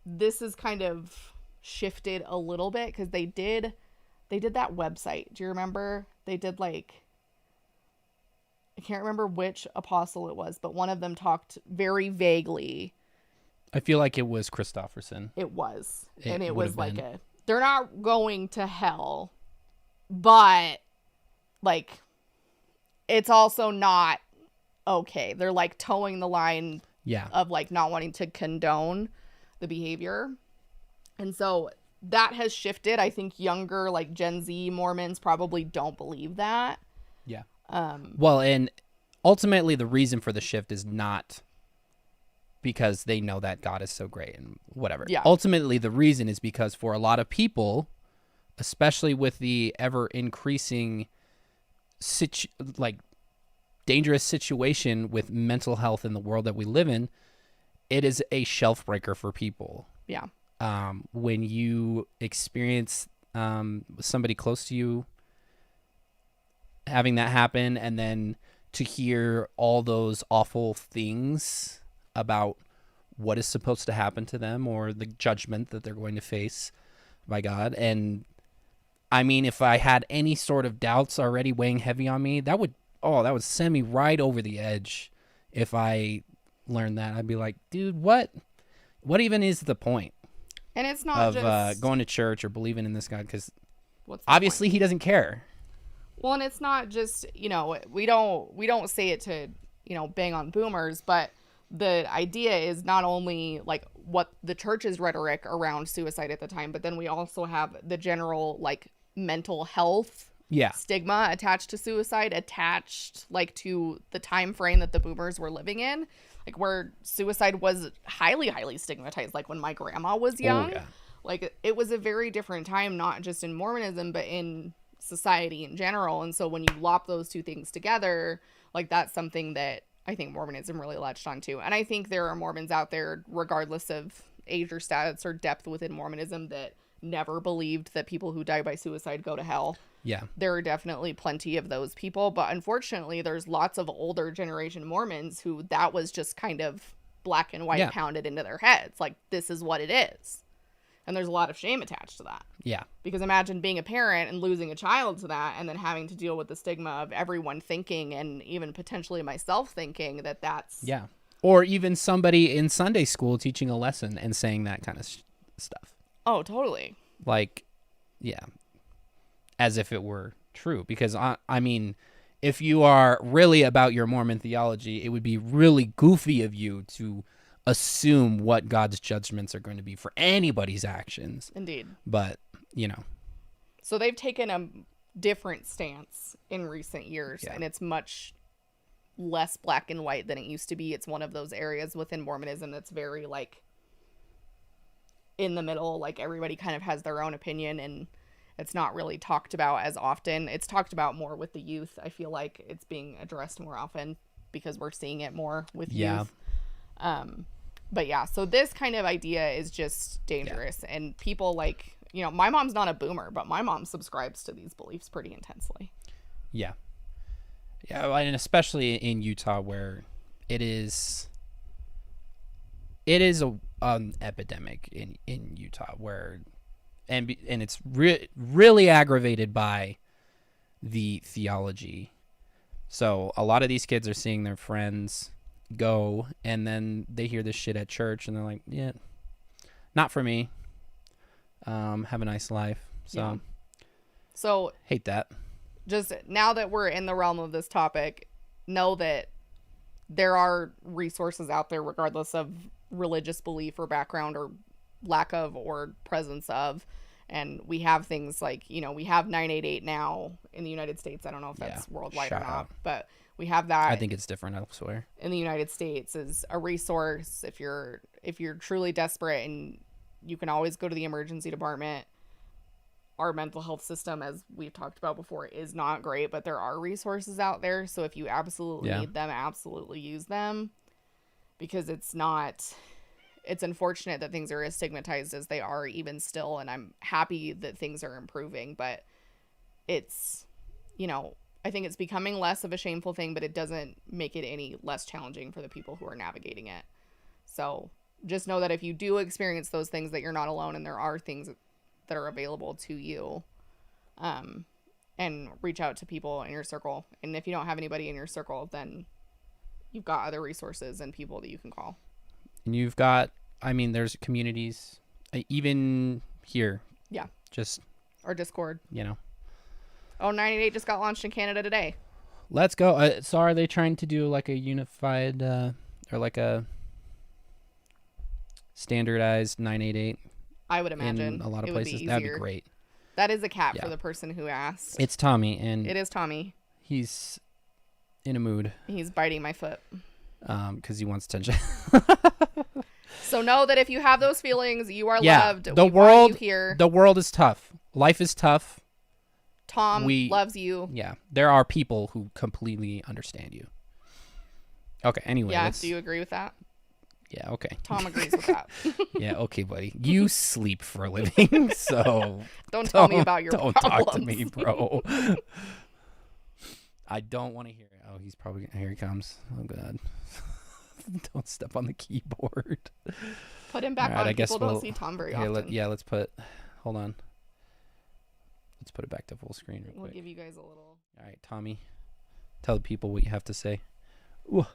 this is kind of shifted a little bit because they did that website. Do you remember? They did, like, I can't remember which apostle it was, but one of them talked very vaguely. I feel like it was Christofferson. It was. And it was like they're not going to hell, but, like, it's also not okay. They're, like, towing the line of, like, not wanting to condone the behavior. And so that has shifted. I think younger, like, Gen Z Mormons probably don't believe that. Yeah. Well, and ultimately the reason for the shift is not because they know that God is so great and whatever. Yeah. Ultimately, the reason is because for a lot of people, especially with the ever increasing dangerous situation with mental health in the world that we live in, it is a shelf breaker for people. Yeah. When you experience somebody close to you having that happen, and then to hear all those awful things about what is supposed to happen to them or the judgment that they're going to face by God. And I mean, if I had any sort of doubts already weighing heavy on me, that would send me right over the edge. If I learned that, I'd be like, dude, what even is the point? And it's not of going to church or believing in this God, because obviously he doesn't care. Well, and it's not just, we don't say it to, bang on boomers, but the idea is not only, like, what the church's rhetoric around suicide at the time, but then we also have the general, like, mental health stigma attached to suicide, like, to the time frame that the boomers were living in, like, where suicide was highly, highly stigmatized, like when my grandma was young. Like, it was a very different time, not just in Mormonism, but in society in general. And so when you lop those two things together, like, that's something that I think Mormonism really latched onto. And I think there are Mormons out there, regardless of age or status or depth within Mormonism, that never believed that people who die by suicide go to hell. Yeah. There are definitely plenty of those people, but unfortunately there's lots of older generation Mormons who that was just kind of black and white pounded into their heads. Like, this is what it is. And there's a lot of shame attached to that. Yeah. Because imagine being a parent and losing a child to that, and then having to deal with the stigma of everyone thinking, and even potentially myself thinking, that that's... Yeah. Or even somebody in Sunday school teaching a lesson and saying that kind of stuff. Oh, totally. Like, yeah. As if it were true. Because, I mean, if you are really about your Mormon theology, it would be really goofy of you to assume what God's judgments are going to be for anybody's actions. Indeed. But, So they've taken a different stance in recent years, and it's much less black and white than it used to be. It's one of those areas within Mormonism that's very, like, in the middle. Like, everybody kind of has their own opinion, and it's not really talked about as often. It's talked about more with the youth. I feel like it's being addressed more often because we're seeing it more with youth. But yeah, so this kind of idea is just dangerous. And people, like, my mom's not a boomer, but my mom subscribes to these beliefs pretty intensely. Yeah. Yeah, and especially in Utah, where it is an epidemic in Utah, where and it's really aggravated by the theology. So a lot of these kids are seeing their friends go, and then they hear this shit at church, and they're like, yeah, not for me. Have a nice life. So hate that. Just now that we're in the realm of this topic, know that there are resources out there, regardless of religious belief or background or lack of or presence of. And we have things like, we have 988 now in the United States. I don't know if that's worldwide or not, but we have that. I think it's different elsewhere. In the United States is a resource if you're truly desperate, and you can always go to the emergency department. Our mental health system, as we've talked about before, is not great, but there are resources out there. So if you absolutely need them, absolutely use them, because it's not it's unfortunate that things are as stigmatized as they are even still, and I'm happy that things are improving, but it's, I think it's becoming less of a shameful thing, but it doesn't make it any less challenging for the people who are navigating it. So just know that if you do experience those things, that you're not alone, and there are things that are available to you. And reach out to people in your circle. And if you don't have anybody in your circle, then you've got other resources and people that you can call. And you've got, there's communities, even here. Yeah. Just. Or Discord. Oh, 988 just got launched in Canada today. Let's go. So are they trying to do like a unified or like a standardized 988? I would imagine. In a lot of places. That'd be great. That is a cat for the person who asked. It's Tommy, and it is Tommy. He's in a mood. He's biting my foot. Because he wants attention. So know that if you have those feelings, you are loved. The world is tough. Life is tough. Tom loves you. Yeah, there are people who completely understand you. Okay, anyway. Yeah, do you agree with that? Yeah, okay. Tom agrees with that. Yeah, okay, buddy. You sleep for a living, so don't tell me about your problems. Don't talk to me, bro. I don't want to hear it. Oh, he's probably here he comes. Oh god. Don't step on the keyboard. Put him back on. I guess people don't see Tom very often. Let's put hold on. Let's put it back to full screen real quick. We'll give you guys a little. All right, Tommy. Tell the people what you have to say. Ooh.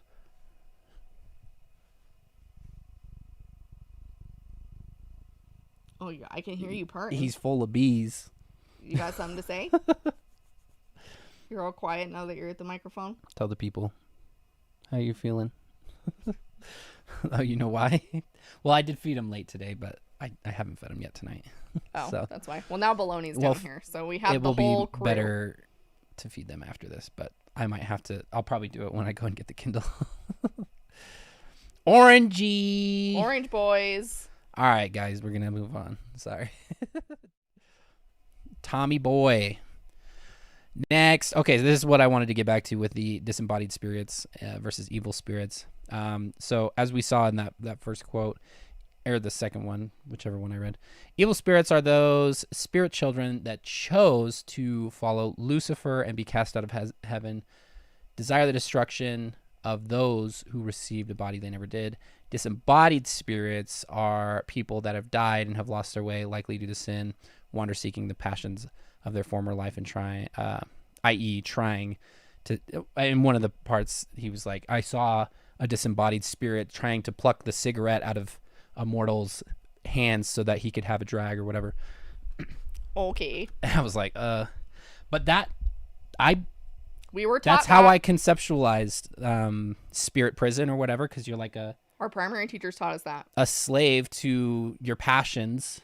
Oh, yeah, I can hear you purring. He's full of bees. You got something to say? You're all quiet now that you're at the microphone. Tell the people how you feeling. Oh, you know why? Well, I did feed him late today, but I haven't fed him yet tonight. Oh, so, that's why. Well, now Baloney's down here, so we have the whole crew. It will be better to feed them after this, but I might have to. I'll probably do it when I go and get the Kindle. Orangey. Orange boys. All right, guys, we're going to move on. Sorry. Tommy boy. Next. Okay, so this is what I wanted to get back to with the disembodied spirits versus evil spirits. So as we saw in that first quote, or the second one, whichever one I read, evil spirits are those spirit children that chose to follow Lucifer and be cast out of heaven, desire the destruction of those who received a body they never did. Disembodied spirits are people that have died and have lost their way, likely due to sin, wander seeking the passions of their former life and trying to. In one of the parts, he was like, I saw a disembodied spirit trying to pluck the cigarette out of a mortal's hands so that he could have a drag or whatever. Okay. And I was like, but that, we were taught that's how I conceptualized spirit prison or whatever, because you're like our primary teachers taught us that. A slave to your passions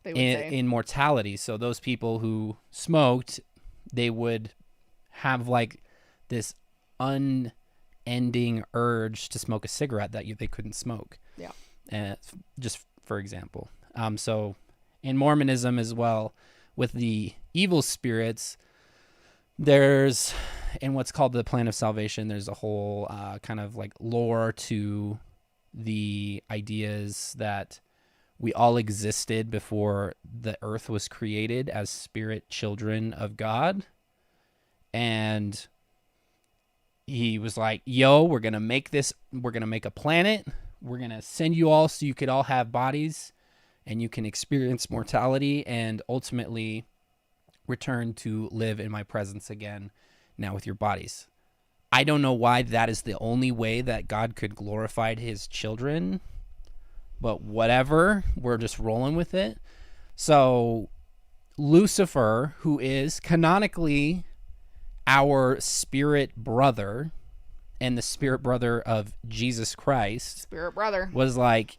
in mortality. So those people who smoked, they would have like this unending urge to smoke a cigarette that they couldn't smoke. Yeah. Just for example. So in Mormonism as well, with the evil spirits, there's, in what's called the plan of salvation, there's a whole kind of like lore to the ideas that we all existed before the earth was created as spirit children of God. And he was like, yo, we're going to make a planet. We're going to send you all so you could all have bodies and you can experience mortality and ultimately return to live in my presence again, now with your bodies. I don't know why that is the only way that God could glorify his children, but whatever, we're just rolling with it. So Lucifer, who is canonically our spirit brother and the spirit brother of Jesus Christ, spirit brother, was like,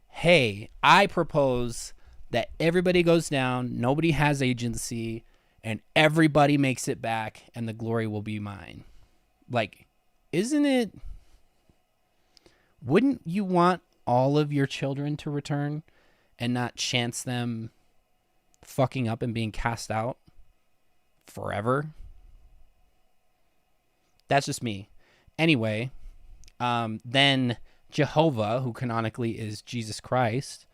hey, I propose that everybody goes down, nobody has agency, and everybody makes it back, and the glory will be mine. Like, isn't it? Wouldn't you want all of your children to return and not chance them fucking up and being cast out forever? That's just me. Anyway, then Jehovah, who canonically is Jesus Christ,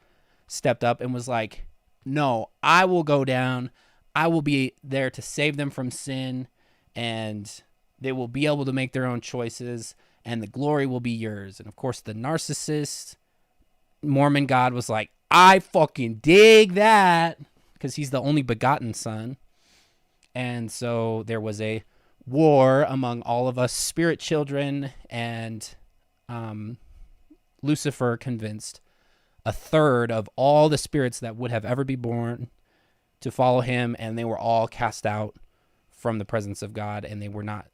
stepped up and was like, no, I will go down. I will be there to save them from sin, and they will be able to make their own choices, and the glory will be yours. And of course, the narcissist Mormon God was like, I fucking dig that, because he's the only begotten son. And so there was a war among all of us spirit children, and Lucifer convinced a third of all the spirits that would have ever been born to follow him, and they were all cast out from the presence of God, and they were not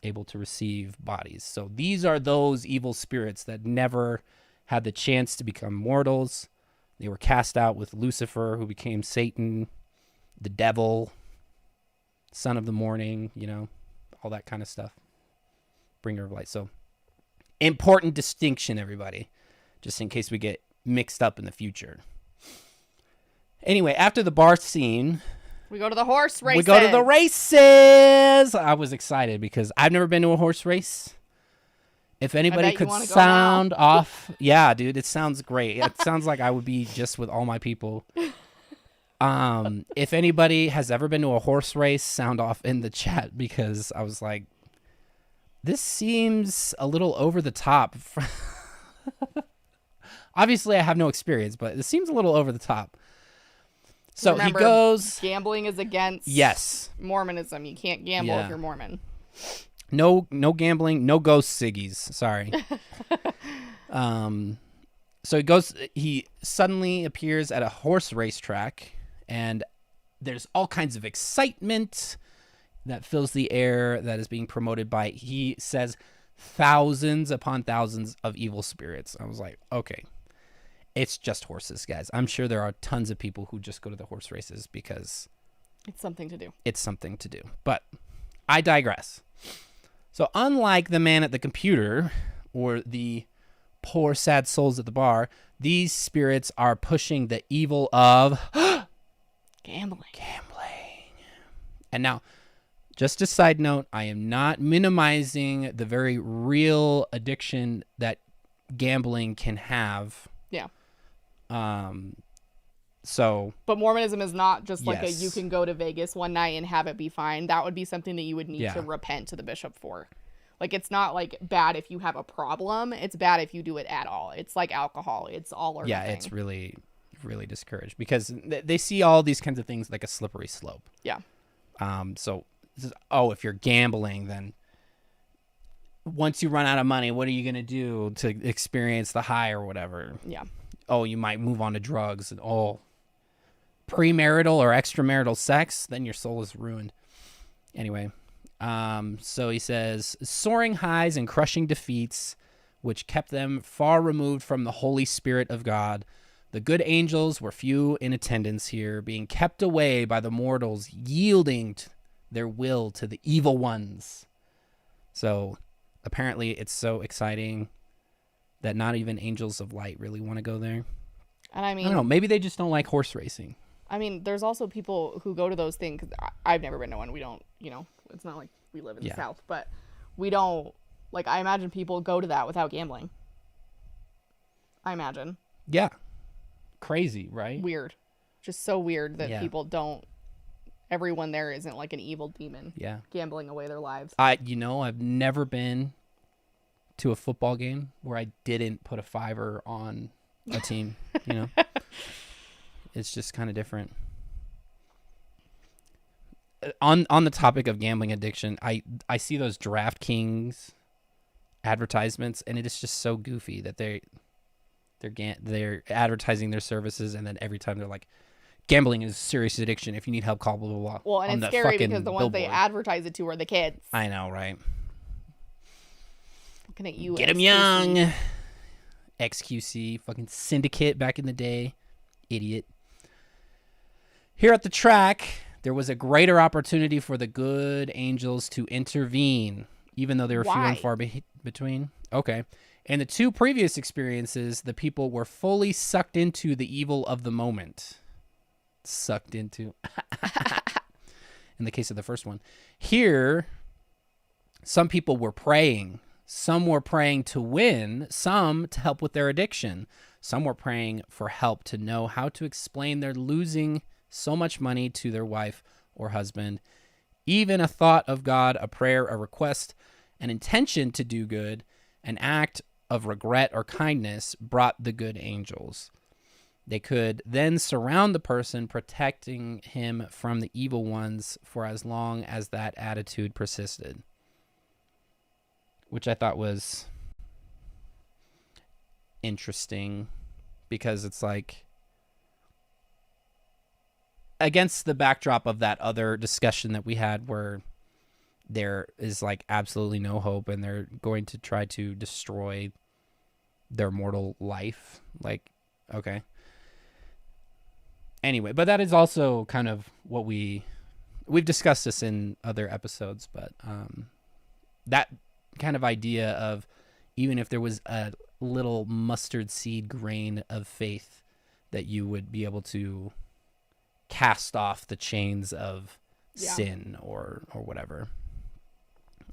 able to receive bodies. So these are those evil spirits that never had the chance to become mortals. They were cast out with Lucifer, who became Satan, the devil, son of the morning, all that kind of stuff. Bringer of light. So important distinction, everybody, just in case we get mixed up in the future. Anyway, after the bar scene, we go to the horse races. We go to the races. I was excited because I've never been to a horse race. If anybody could sound off, yeah, dude, it sounds great. It sounds like I would be just with all my people. If anybody has ever been to a horse race, sound off in the chat, because I was like, this seems a little over the top. Obviously, I have no experience, but it seems a little over the top. So remember, he goes... Gambling is against Mormonism. You can't gamble if you're Mormon. No gambling, no ghost ciggies. Sorry. So he suddenly appears at a horse racetrack, and there's all kinds of excitement that fills the air that is being promoted by, he says, thousands upon thousands of evil spirits. I was like, okay, it's just horses, guys. I'm sure there are tons of people who just go to the horse races because it's something to do. It's something to do. But I digress. So unlike the man at the computer or the poor, sad souls at the bar, these spirits are pushing the evil of gambling. And now, just a side note, I am not minimizing the very real addiction that gambling can have. Yeah. But Mormonism is not just like you can go to Vegas one night and have it be fine. That would be something that you would need to repent to the bishop for. Like, it's not like bad if you have a problem. It's bad if you do it at all. It's like alcohol. It's all or nothing. Yeah, it's really, really discouraged because they see all these kinds of things like a slippery slope. Yeah. So, if you're gambling, then once you run out of money, what are you going to do to experience the high or whatever? Yeah. Oh, you might move on to drugs and premarital or extramarital sex, then your soul is ruined. Anyway, so he says, soaring highs and crushing defeats, which kept them far removed from the Holy Spirit of God. The good angels were few in attendance here, being kept away by the mortals, yielding their will to the evil ones. So apparently it's so exciting that not even angels of light really want to go there. And I mean, I don't know, maybe they just don't like horse racing. I mean, there's also people who go to those things. I've never been to one. We don't, it's not like we live in the South, but we don't, I imagine people go to that without gambling. I imagine. Yeah. Crazy, right? Weird. Just so weird that people don't, everyone there isn't like an evil demon. Yeah. Gambling away their lives. I've never been to a football game where I didn't put a $5 on a team, It's just kind of different. On the topic of gambling addiction, I see those DraftKings advertisements, and it is just so goofy that they're advertising their services, and then every time they're like, gambling is a serious addiction. If you need help, call blah blah blah. Well, and it's scary because the ones they advertise it to are the kids. I know, right? Looking at you, get them young. XQC, fucking syndicate back in the day, idiot. Here at the track, there was a greater opportunity for the good angels to intervene, even though they were few and far between. Okay. In the two previous experiences, the people were fully sucked into the evil of the moment. Sucked into. In the case of the first one. Here, some people were praying. Some were praying to win, some to help with their addiction. Some were praying for help to know how to explain their losing so much money to their wife or husband. Even a thought of God, a prayer, a request, an intention to do good, an act of regret or kindness brought the good angels. They could then surround the person, protecting him from the evil ones for as long as that attitude persisted. Which I thought was interesting, because it's like, against the backdrop of that other discussion that we had where there is like absolutely no hope and they're going to try to destroy their mortal life. Like, okay. Anyway, but that is also kind of what we've discussed this in other episodes, but that kind of idea of even if there was a little mustard seed grain of faith that you would be able to cast off the chains of sin or whatever,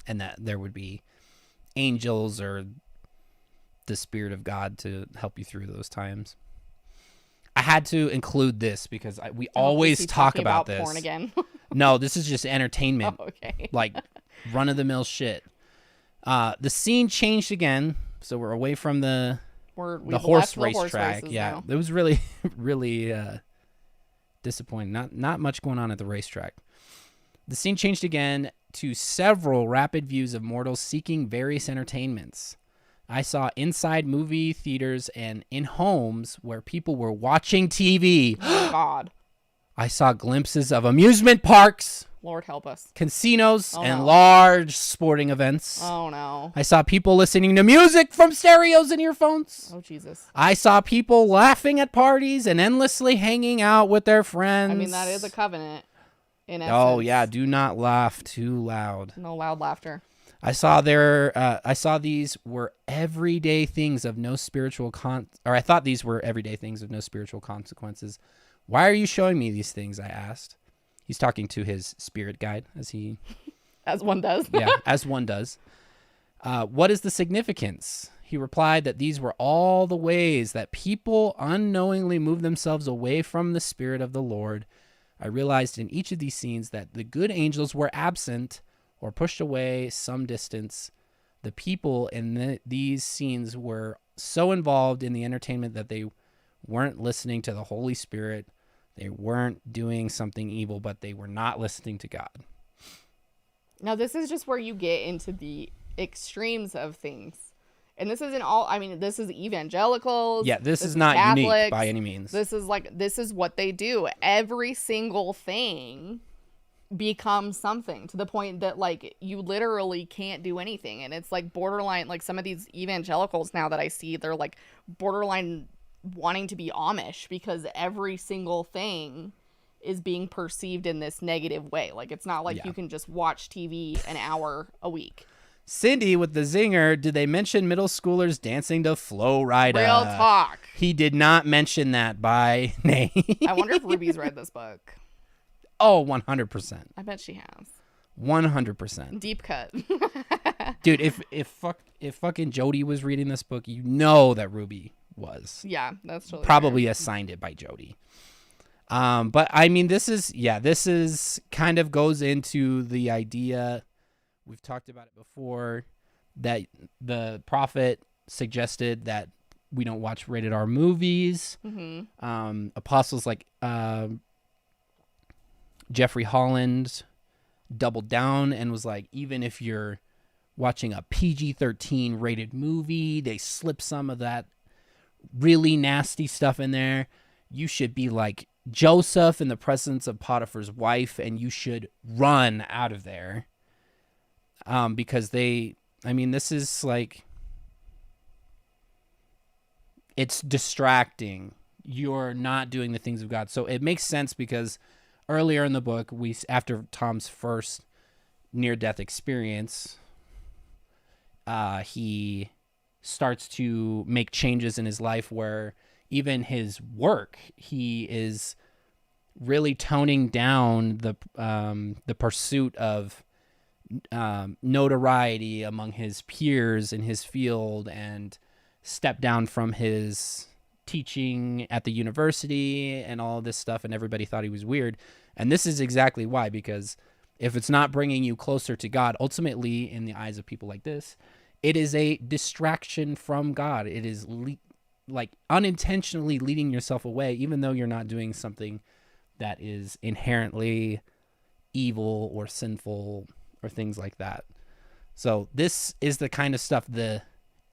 and that there would be angels or the Spirit of God to help you through those times. I had to include this because we always talk about this. Porn again. No, this is just entertainment. Oh, okay. Like run-of-the-mill shit. The scene changed again, so we're away from the horse racetrack. Yeah, now. It was really, really disappointing. Not much going on at the racetrack. The scene changed again to several rapid views of mortals seeking various entertainments. I saw inside movie theaters and in homes where people were watching TV. Oh, God. I saw glimpses of amusement parks, Lord help us, casinos, and large sporting events. Oh, no. I saw people listening to music from stereos and earphones. Oh, Jesus. I saw people laughing at parties and endlessly hanging out with their friends. I mean, that is a covenant, in essence. Oh, yeah. Do not laugh too loud. No loud laughter. I saw these were everyday things of no spiritual I thought these were everyday things of no spiritual consequences. Why are you showing me these things? I asked. He's talking to his spirit guide as one does. Yeah, as one does. What is the significance? He replied that these were all the ways that people unknowingly move themselves away from the Spirit of the Lord. I realized in each of these scenes that the good angels were absent or pushed away some distance. The people in these scenes were so involved in the entertainment that they weren't listening to the Holy Spirit. They weren't doing something evil, but they were not listening to God. Now, this is just where you get into the extremes of things. And this isn't all, I mean, this is evangelicals. Yeah, this is not Catholics, unique by any means. This is what they do. Every single thing becomes something, to the point that like you literally can't do anything. And it's like borderline, like some of these evangelicals now that I see, they're like borderline wanting to be Amish, because every single thing is being perceived in this negative way. Like, it's not like you can just watch TV an hour a week. Cindy with the zinger. Did they mention middle schoolers dancing to Flow Rida? Real talk. He did not mention that by name. I wonder if Ruby's read this book. Oh, 100%. I bet she has. 100%. Deep cut. Dude, if fucking Jodi was reading this book, you know that Ruby was. Yeah, that's totally probably fair. assigned it by Jodi. But I mean, this is kind of goes into the idea, we've talked about it before, that the prophet suggested that we don't watch rated R movies. Mm-hmm. Apostles like Jeffrey Holland doubled down and was like, even if you're watching a PG-13 rated movie, they slip some of that really nasty stuff in there. You should be like Joseph in the presence of Potiphar's wife, and you should run out of there. Because this is like, it's distracting. You're not doing the things of God. So it makes sense, because earlier in the book, after Tom's first near-death experience, he starts to make changes in his life where even his work, he is really toning down the pursuit of notoriety among his peers in his field and stepped down from his teaching at the university and all this stuff, and everybody thought he was weird. And this is exactly why, because if it's not bringing you closer to God, ultimately, in the eyes of people like this, it is a distraction from God. It is like unintentionally leading yourself away, even though you're not doing something that is inherently evil or sinful or things like that. So this is the kind of stuff, the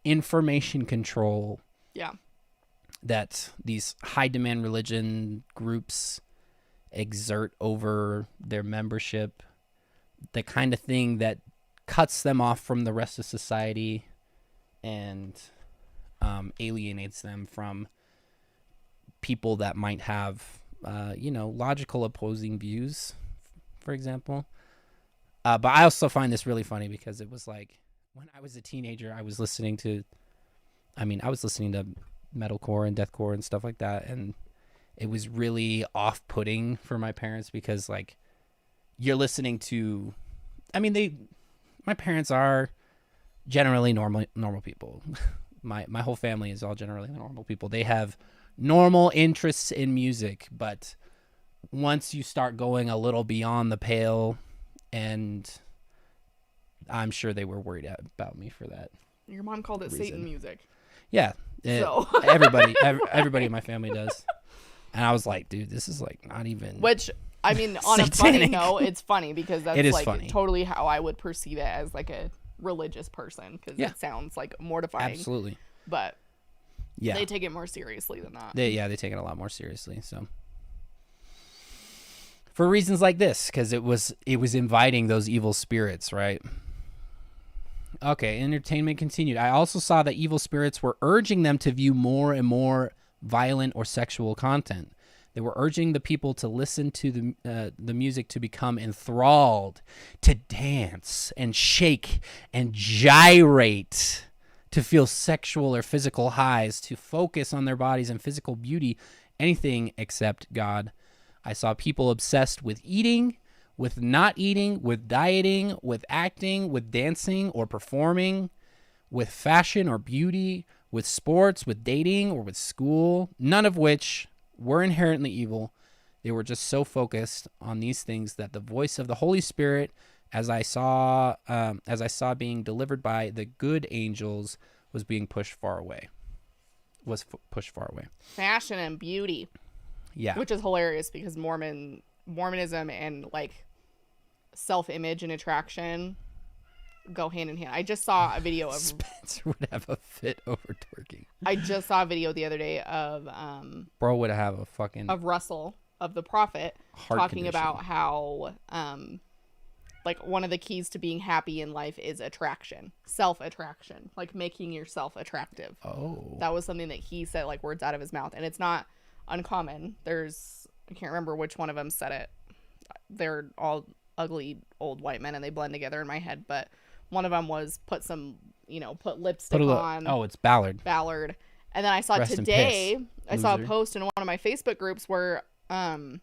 information control that these high demand religion groups exert over their membership, the kind of thing that cuts them off from the rest of society and alienates them from people that might have, logical opposing views, for example. But I also find this really funny because it was like when I was a teenager, I was listening to metalcore and deathcore and stuff like that, and it was really off-putting for my parents because, like, you're listening to, my parents are generally normal people. My whole family is all generally normal people. They have normal interests in music, but once you start going a little beyond the pale, and I'm sure they were worried about me for that. Your mom called it reason. Satan music. Yeah. So. everybody in my family does. And I was like, dude, this is like not even. Which, I mean, on satanic. A funny note, it's funny because that's like funny. Totally how I would perceive it as like a religious person, because it sounds like mortifying. Absolutely. But they take it more seriously than that. They take it a lot more seriously. So for reasons like this, because it was inviting those evil spirits, right? Okay, entertainment continued. I also saw that evil spirits were urging them to view more and more violent or sexual content. They were urging the people to listen to the music, to become enthralled, to dance and shake and gyrate, to feel sexual or physical highs, to focus on their bodies and physical beauty, anything except God. I saw people obsessed with eating, with not eating, with dieting, with acting, with dancing or performing, with fashion or beauty, with sports, with dating, or with school, none of which were inherently evil. They were just so focused on these things that the voice of the Holy Spirit, as I saw being delivered by the good angels, was being pushed far away. Fashion and beauty. Yeah. Which is hilarious because Mormonism and like self-image and attraction go hand in hand. I just saw a video of Spencer would have a fit over twerking. I just saw a video the other day of bro would have a fucking of Russell of the Prophet talking about how like one of the keys to being happy in life is attraction, self-attraction, like making yourself attractive. Oh, that was something that he said, like words out of his mouth, and it's not uncommon. I can't remember which one of them said it. They're all ugly old white men and they blend together in my head, but one of them was put lipstick on. Oh, it's Ballard. And then I saw today, I saw a post in one of my Facebook groups where a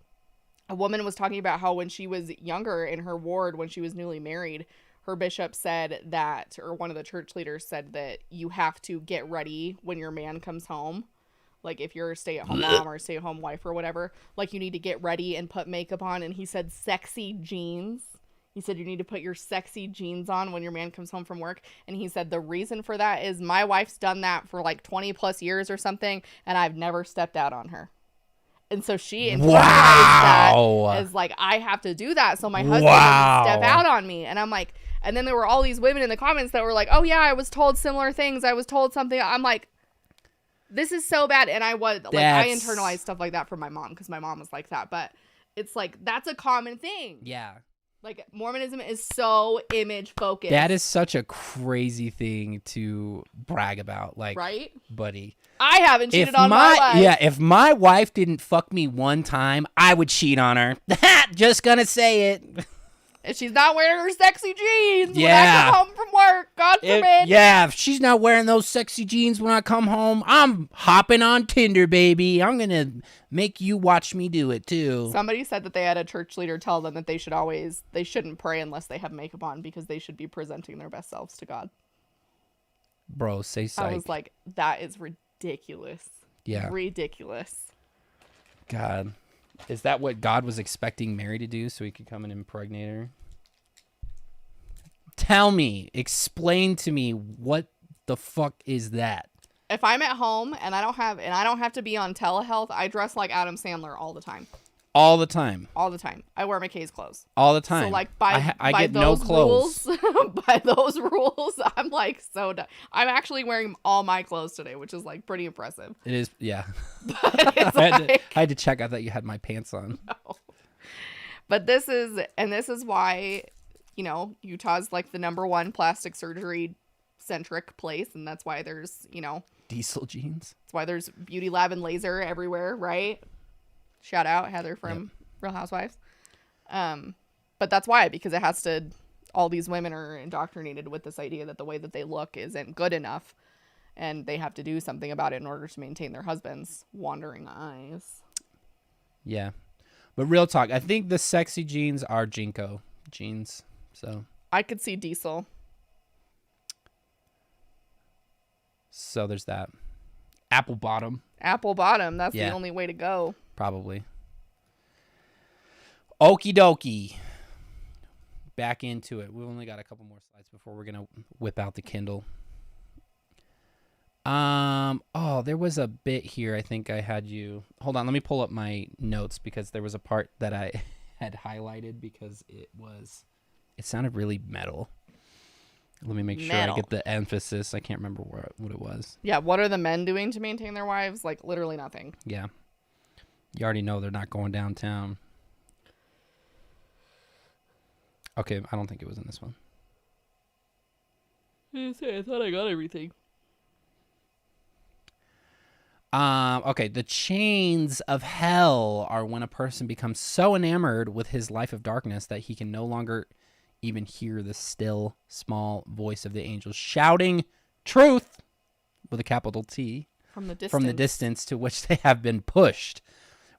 woman was talking about how when she was younger in her ward, when she was newly married, her bishop said that, or one of the church leaders said that you have to get ready when your man comes home. Like if you're a stay-at-home mom or a stay-at-home wife or whatever, like you need to get ready and put makeup on. And he said sexy jeans. He said you need to put your sexy jeans on when your man comes home from work. And he said the reason for that is my wife's done that for like 20 plus years or something, and I've never stepped out on her. And so she internalized that as like, I have to do that so my husband doesn't step out on me. And I'm like, and then there were all these women in the comments that were like, oh yeah, I was told similar things. I was told something. I'm like, this is so bad. And I internalized stuff like that from my mom because my mom was like that. But it's like, that's a common thing. Yeah. Like Mormonism is so image focused. That is such a crazy thing to brag about. Like, right? Buddy. I haven't cheated on my wife. Yeah, if my wife didn't fuck me one time, I would cheat on her. Just gonna say it. If she's not wearing her sexy jeans when I Yeah. come home from work, God forbid. If she's not wearing those sexy jeans when I come home, I'm hopping on Tinder, baby. I'm going to make you watch me do it, too. Somebody said that they had a church leader tell them that they shouldn't pray unless they have makeup on because they should be presenting their best selves to God. Bro, say psych. I was like, that is ridiculous. Yeah. Ridiculous. God. Is that what God was expecting Mary to do so he could come and impregnate her? Tell me, explain to me, what the fuck is that? If I'm at home and I don't have to be on telehealth, I dress like Adam Sandler all the time. All the time. All the time. I wear McKay's clothes. All the time. So like by get those no clothes. rules, by those rules, I'm like so done. I'm actually wearing all my clothes today, which is like pretty impressive. It is, yeah. But it's I had to check. I thought you had my pants on. No. But this is why, you know, Utah's like the #1 plastic surgery centric place, and that's why there's, you know, diesel jeans. That's why there's beauty lab and laser everywhere, right? Shout out Heather from Real Housewives. But that's why, because it has to, all these women are indoctrinated with this idea that the way that they look isn't good enough, and they have to do something about it in order to maintain their husband's wandering eyes. Yeah. But real talk, I think the sexy jeans are Jinko jeans. So I could see diesel. So there's that. Apple bottom. Apple bottom. That's the only way to go. Probably. Okie dokie. Back into it. We've only got a couple more slides before we're gonna whip out the Kindle. Oh, there was a bit here. I think I had you. Hold on, let me pull up my notes because there was a part that I had highlighted because it sounded really metal. Let me make sure I get the emphasis. I can't remember what it was. Yeah, what are the men doing to maintain their wives? Like, literally nothing. Yeah. You already know they're not going downtown. Okay, I don't think it was in this one. I thought I got everything. Okay, the chains of hell are when a person becomes so enamored with his life of darkness that he can no longer even hear the still, small voice of the angels shouting truth with a capital T from the distance to which they have been pushed.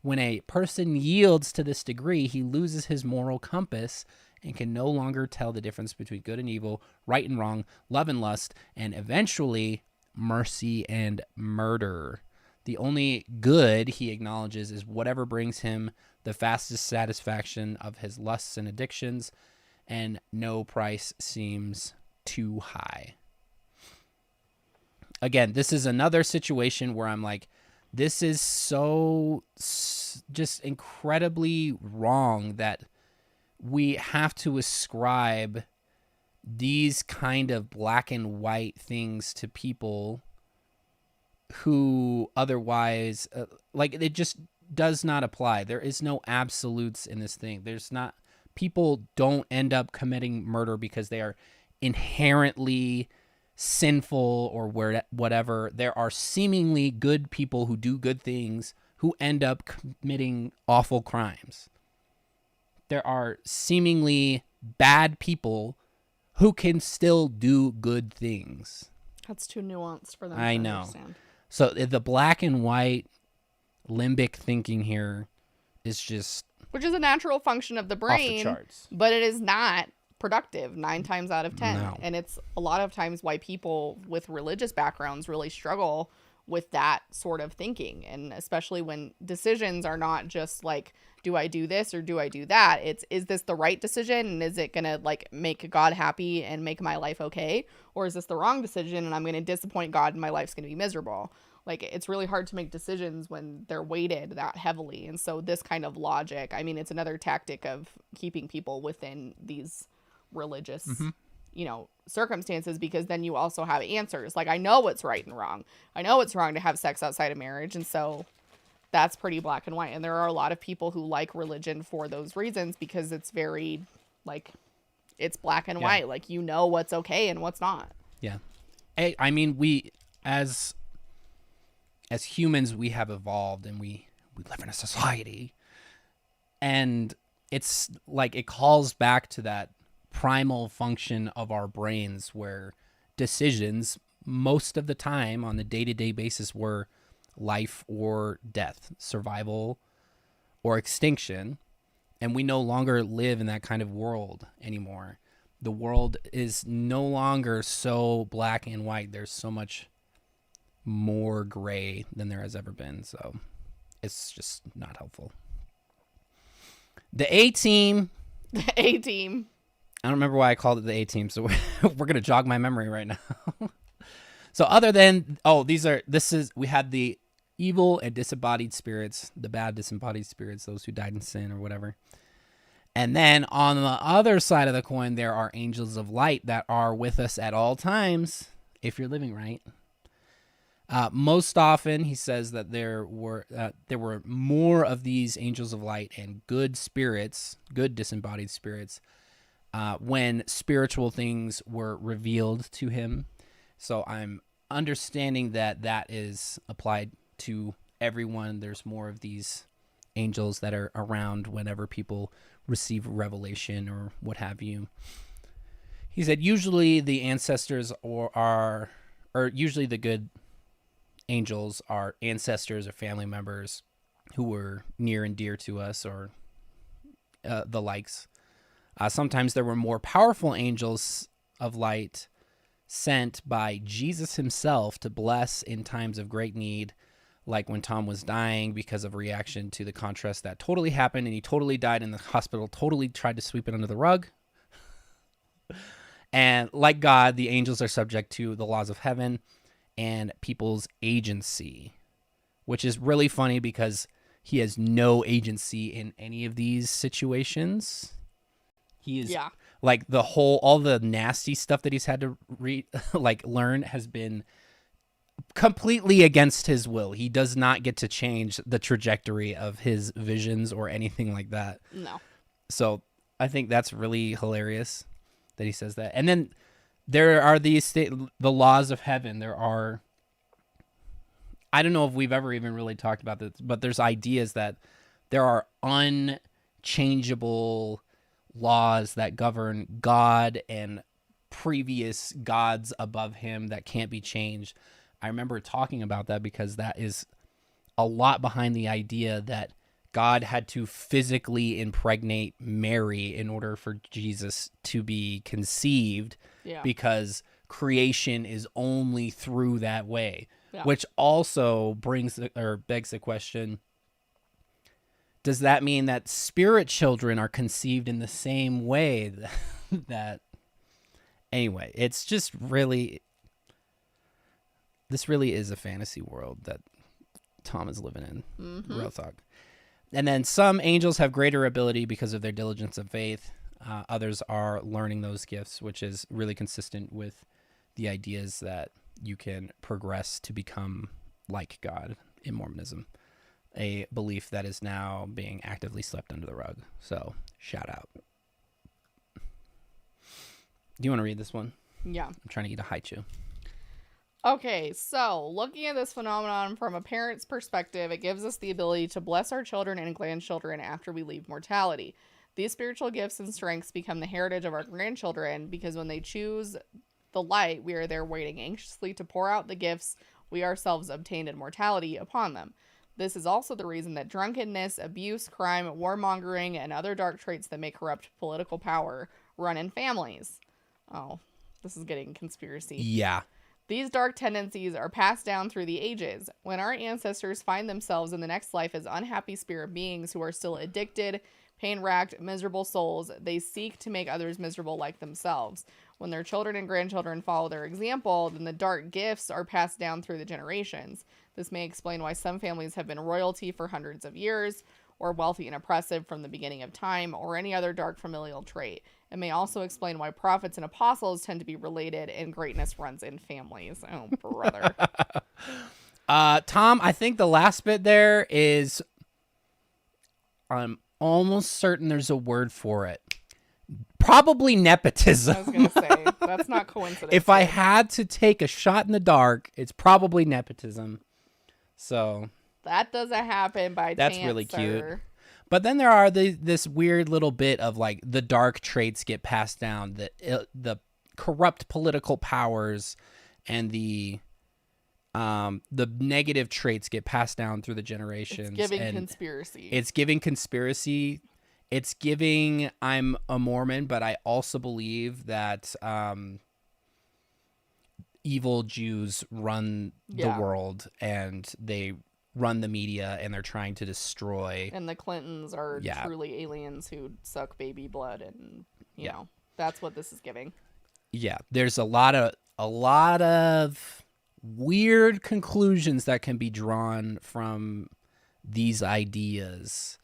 When a person yields to this degree, he loses his moral compass and can no longer tell the difference between good and evil, right and wrong, love and lust, and eventually mercy and murder. The only good he acknowledges is whatever brings him the fastest satisfaction of his lusts and addictions, and no price seems too high. Again, this is another situation where I'm like, this is so just incredibly wrong that we have to ascribe these kind of black and white things to people who otherwise, like, it just does not apply. There is no absolutes in this thing. People don't end up committing murder because they are inherently sinful or whatever. There are seemingly good people who do good things who end up committing awful crimes. There are seemingly bad people who can still do good things. That's too nuanced for them to understand. So the black and white limbic thinking here is just, which is a natural function of the brain, off the charts. But it is not productive 9 times out of 10. No. And it's a lot of times why people with religious backgrounds really struggle with that sort of thinking. And especially when decisions are not just like, do I do this or do I do that? It's, is this the right decision? And is it going to like make God happy and make my life okay? Or is this the wrong decision and I'm going to disappoint God and my life's going to be miserable? Like, it's really hard to make decisions when they're weighted that heavily. And so this kind of logic, I mean, it's another tactic of keeping people within these religious, you know, circumstances, because then you also have answers. Like, I know what's right and wrong. I know it's wrong to have sex outside of marriage. And so that's pretty black and white. And there are a lot of people who like religion for those reasons, because it's very, like, it's black and white. Like, you know what's okay and what's not. Yeah. I mean, we, as humans, we have evolved and we live in a society. And it's like it calls back to that primal function of our brains where decisions most of the time on the day-to-day basis were life or death, survival or extinction. And we no longer live in that kind of world anymore. The world is no longer so black and white. There's so much more gray than there has ever been. So it's just not helpful. The A-Team. The A-Team. I don't remember why I called it the A-Team, so we're going to jog my memory right now. So other than, we had the evil and disembodied spirits, the bad disembodied spirits, those who died in sin or whatever. And then on the other side of the coin, there are angels of light that are with us at all times, if you're living right. Most often, he says that there were more of these angels of light and good spirits, good disembodied spirits, when spiritual things were revealed to him. So I'm understanding that is applied to everyone. There's more of these angels that are around whenever people receive revelation or what have you. He said usually the ancestors or usually the good angels are ancestors or family members who were near and dear to us or the likes. Sometimes there were more powerful angels of light sent by Jesus himself to bless in times of great need, like when Tom was dying because of reaction to the contrast that totally happened and he totally died in the hospital, totally tried to sweep it under the rug. And like God, the angels are subject to the laws of heaven and people's agency, which is really funny because he has no agency in any of these situations. He is like all the nasty stuff that he's had to learn has been completely against his will. He does not get to change the trajectory of his visions or anything like that. No. So I think that's really hilarious that he says that. And then there are the laws of heaven. There are, I don't know if we've ever even really talked about this, but there's ideas that there are unchangeable laws that govern God and previous gods above him that can't be changed. I remember talking about that because that is a lot behind the idea that God had to physically impregnate Mary in order for Jesus to be conceived, because creation is only through that way, which also begs the question, does that mean that spirit children are conceived in the same way that anyway, it's just really, this really is a fantasy world that Tom is living in. Mm-hmm. Real talk. And then some angels have greater ability because of their diligence and faith. Others are learning those gifts, which is really consistent with the ideas that you can progress to become like God in Mormonism, a belief that is now being actively swept under the rug. So shout out. Do you want to read this one? Yeah. I'm trying to eat a haichu. Okay, so looking at this phenomenon from a parent's perspective, it gives us the ability to bless our children and grandchildren after we leave mortality. These spiritual gifts and strengths become the heritage of our grandchildren because when they choose the light, we are there waiting anxiously to pour out the gifts we ourselves obtained in mortality upon them. This is also the reason that drunkenness, abuse, crime, warmongering, and other dark traits that may corrupt political power run in families. Oh, this is getting conspiracy. Yeah. These dark tendencies are passed down through the ages. When our ancestors find themselves in the next life as unhappy spirit beings who are still addicted, pain-racked, miserable souls, they seek to make others miserable like themselves. When their children and grandchildren follow their example, then the dark gifts are passed down through the generations. This may explain why some families have been royalty for hundreds of years, or wealthy and oppressive from the beginning of time, or any other dark familial trait. It may also explain why prophets and apostles tend to be related and greatness runs in families. Oh, brother. Tom, I think the last bit there is, I'm almost certain there's a word for it. Probably nepotism. I was going to say, that's not coincidence. If I had to take a shot in the dark, it's probably nepotism. So that doesn't happen by that's chance, really cute. sir. But then there are this weird little bit of like the dark traits get passed down, the corrupt political powers and the negative traits get passed down through the generations. It's giving conspiracy. It's giving conspiracy. It's giving I'm a Mormon, but I also believe that evil Jews run the world and they run the media and they're trying to destroy. And the Clintons are truly aliens who suck baby blood, and you know, that's what this is giving. Yeah, there's a lot of weird conclusions that can be drawn from these ideas,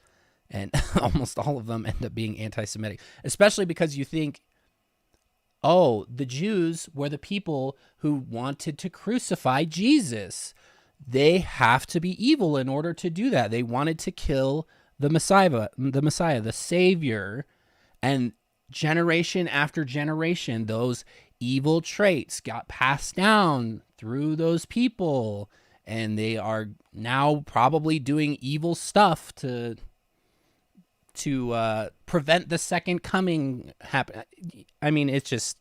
and almost all of them end up being anti-Semitic, especially because you think, oh, the Jews were the people who wanted to crucify Jesus. They have to be evil in order to do that. They wanted to kill the Messiah, the Savior, and generation after generation, those evil traits got passed down through those people, and they are now probably doing evil stuff to prevent the second coming happen. I mean, it's just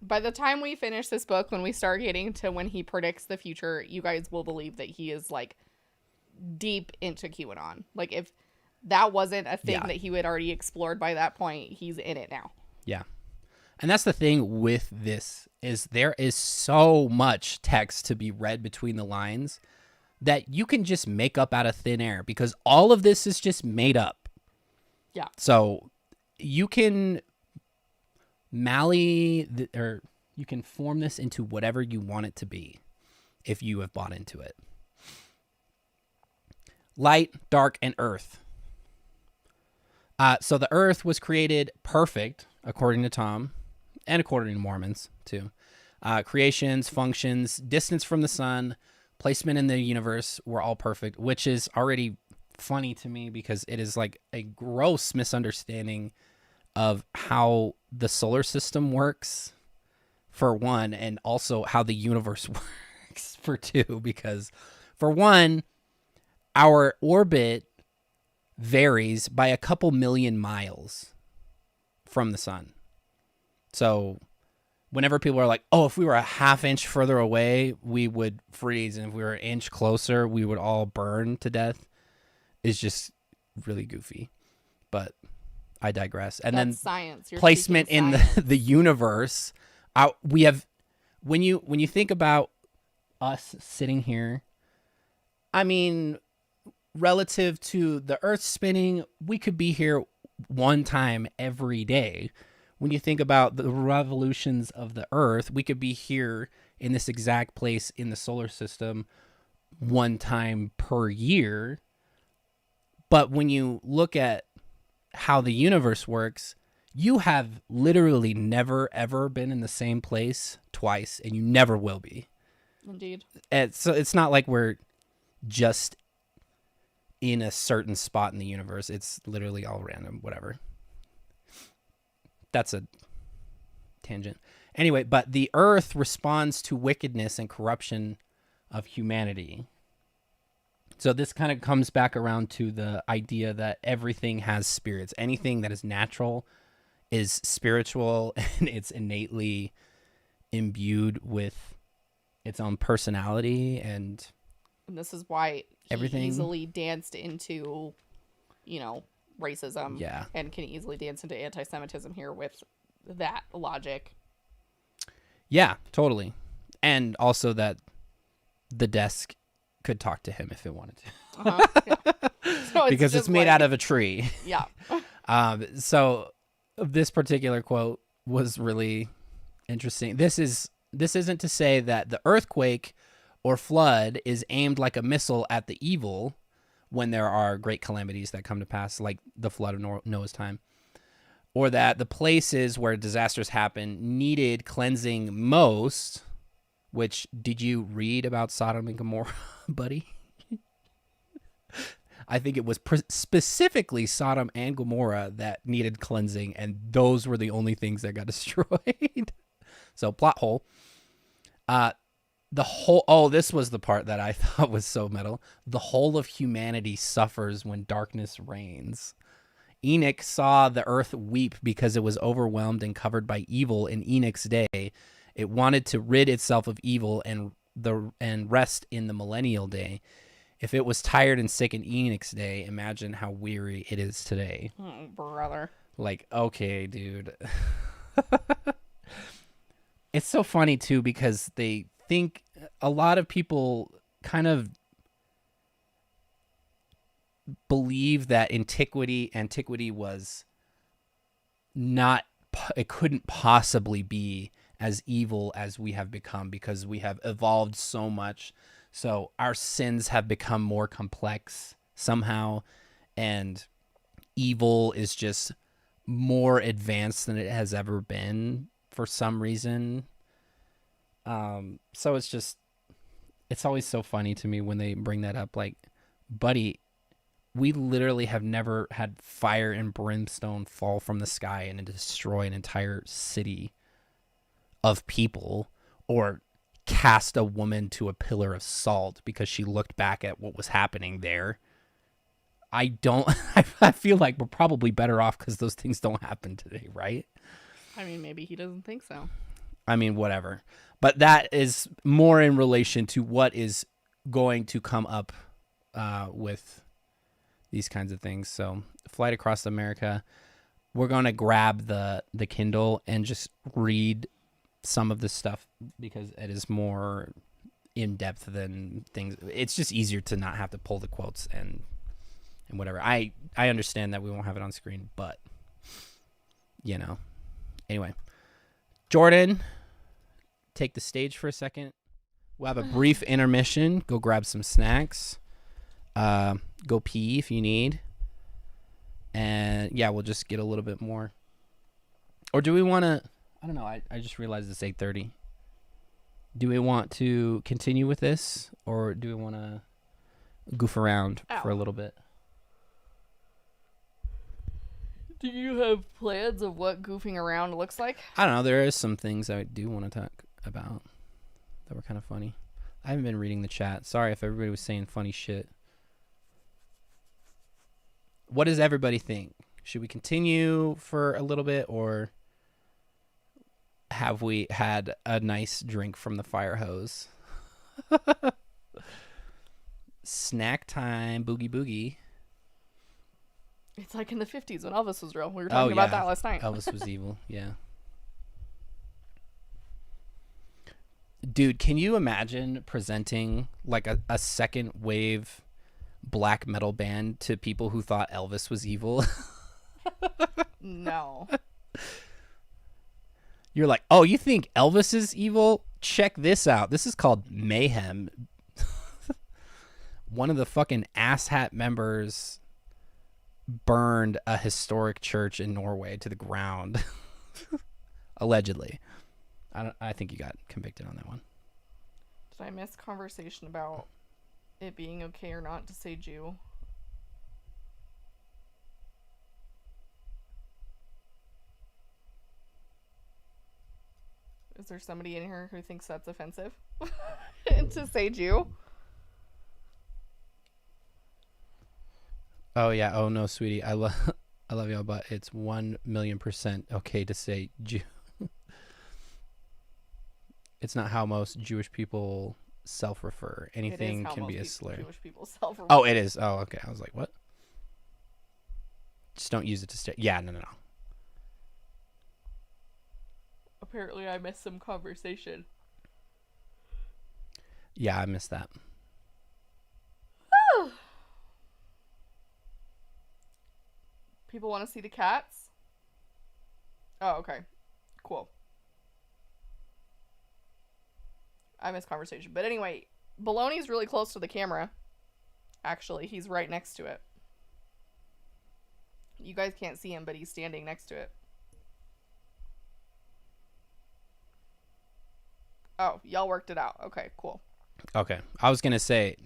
by the time we finish this book, when we start getting to when he predicts the future, you guys will believe that he is like deep into QAnon. Like, if that wasn't a thing that he had already explored by that point, he's in it now. Yeah. And that's the thing with this, is there is so much text to be read between the lines that you can just make up out of thin air, because all of this is just made up. Yeah. So you can you can form this into whatever you want it to be if you have bought into it. Light, dark, and earth. So the earth was created perfect, according to Tom, and according to Mormons, too. Creations, functions, distance from the sun, placement in the universe were all perfect, which is already funny to me because it is like a gross misunderstanding of how the solar system works, for one, and also how the universe works, for two, because, for one, our orbit varies by a couple million miles from the sun. So whenever people are like, oh, if we were a half inch further away, we would freeze, and if we were an inch closer, we would all burn to death, is just really goofy. But I digress. And that's then science. You're placement in the universe. We have, when you think about us sitting here, I mean, relative to the Earth spinning, we could be here one time every day. When you think about the revolutions of the Earth, we could be here in this exact place in the solar system one time per year. But when you look at how the universe works, you have literally never, ever been in the same place twice, and you never will be. Indeed. And so it's not like we're just in a certain spot in the universe. It's literally all random, whatever. That's a tangent. Anyway, but the earth responds to wickedness and corruption of humanity. So this kind of comes back around to the idea that everything has spirits. Anything that is natural is spiritual, and it's innately imbued with its own personality, and this is why everything easily danced into, racism. Yeah. And can easily dance into anti-Semitism here with that logic. Yeah, totally. And also that the desk could talk to him if it wanted to. Yeah. So because it's made out of a tree. Yeah. So this particular quote was really interesting. This isn't to say that the earthquake or flood is aimed like a missile at the evil when there are great calamities that come to pass, like the flood of Noah's time, or that the places where disasters happen needed cleansing most. Which, did you read about Sodom and Gomorrah, buddy? I think it was specifically Sodom and Gomorrah that needed cleansing, and those were the only things that got destroyed. So, plot hole. the whole, oh, this was the part that I thought was so metal. The whole of humanity suffers when darkness reigns. Enoch saw the earth weep because it was overwhelmed and covered by evil in Enoch's day. It wanted to rid itself of evil and rest in the millennial day. If it was tired and sick in Enoch's day, imagine how weary it is today. Oh, brother. Like, okay, dude. It's so funny, too, because they think a lot of people kind of believe that antiquity was not, it couldn't possibly be as evil as we have become because we have evolved so much. So our sins have become more complex somehow, and evil is just more advanced than it has ever been for some reason. So it's always so funny to me when they bring that up. Like, buddy, we literally have never had fire and brimstone fall from the sky and destroy an entire city of people, or cast a woman to a pillar of salt because she looked back at what was happening there. I feel like we're probably better off because those things don't happen today, right? I mean, maybe he doesn't think so. I mean, whatever. But that is more in relation to what is going to come up with these kinds of things. So, Flight Across America, we're going to grab the Kindle and just read some of the stuff because it is more in depth than things. It's just easier to not have to pull the quotes and whatever. I understand that we won't have it on screen, but anyway, Jordan, take the stage for a second. We'll have a brief intermission. Go grab some snacks. Go pee if you need. And yeah, we'll just get a little bit more. Or do we want to, I don't know. I just realized it's 8:30. Do we want to continue with this, or do we want to goof around for a little bit? Do you have plans of what goofing around looks like? I don't know. There is some things I do want to talk about that were kind of funny. I haven't been reading the chat. Sorry if everybody was saying funny shit. What does everybody think? Should we continue for a little bit, or have we had a nice drink from the fire hose? Snack time, boogie boogie. It's like in the 50s when Elvis was real. We were talking about that last night. Elvis was evil, yeah. Dude, can you imagine presenting like a second wave black metal band to people who thought Elvis was evil? No. You're like, oh, you think Elvis is evil? Check this out. This is called Mayhem. One of the fucking asshat members burned a historic church in Norway to the ground. Allegedly. I think you got convicted on that one. Did I miss conversation about it being okay or not to say Jew? Is there somebody in here who thinks that's offensive? To say Jew? Oh yeah. Oh no, sweetie. I love y'all, but it's 1,000,000% okay to say Jew. It's not how most Jewish people self-refer. Anything can be a slur. Jewish people self-refer. Oh, it is. Oh, okay. I was like, what? Just don't use it to stay. Yeah, no. Apparently, I missed some conversation. Yeah, I missed that. People want to see the cats? Oh, okay. Cool. I missed conversation. But anyway, Baloney's really close to the camera. Actually, he's right next to it. You guys can't see him, but he's standing next to it. Oh, y'all worked it out. Okay, cool. Okay. I was going to say,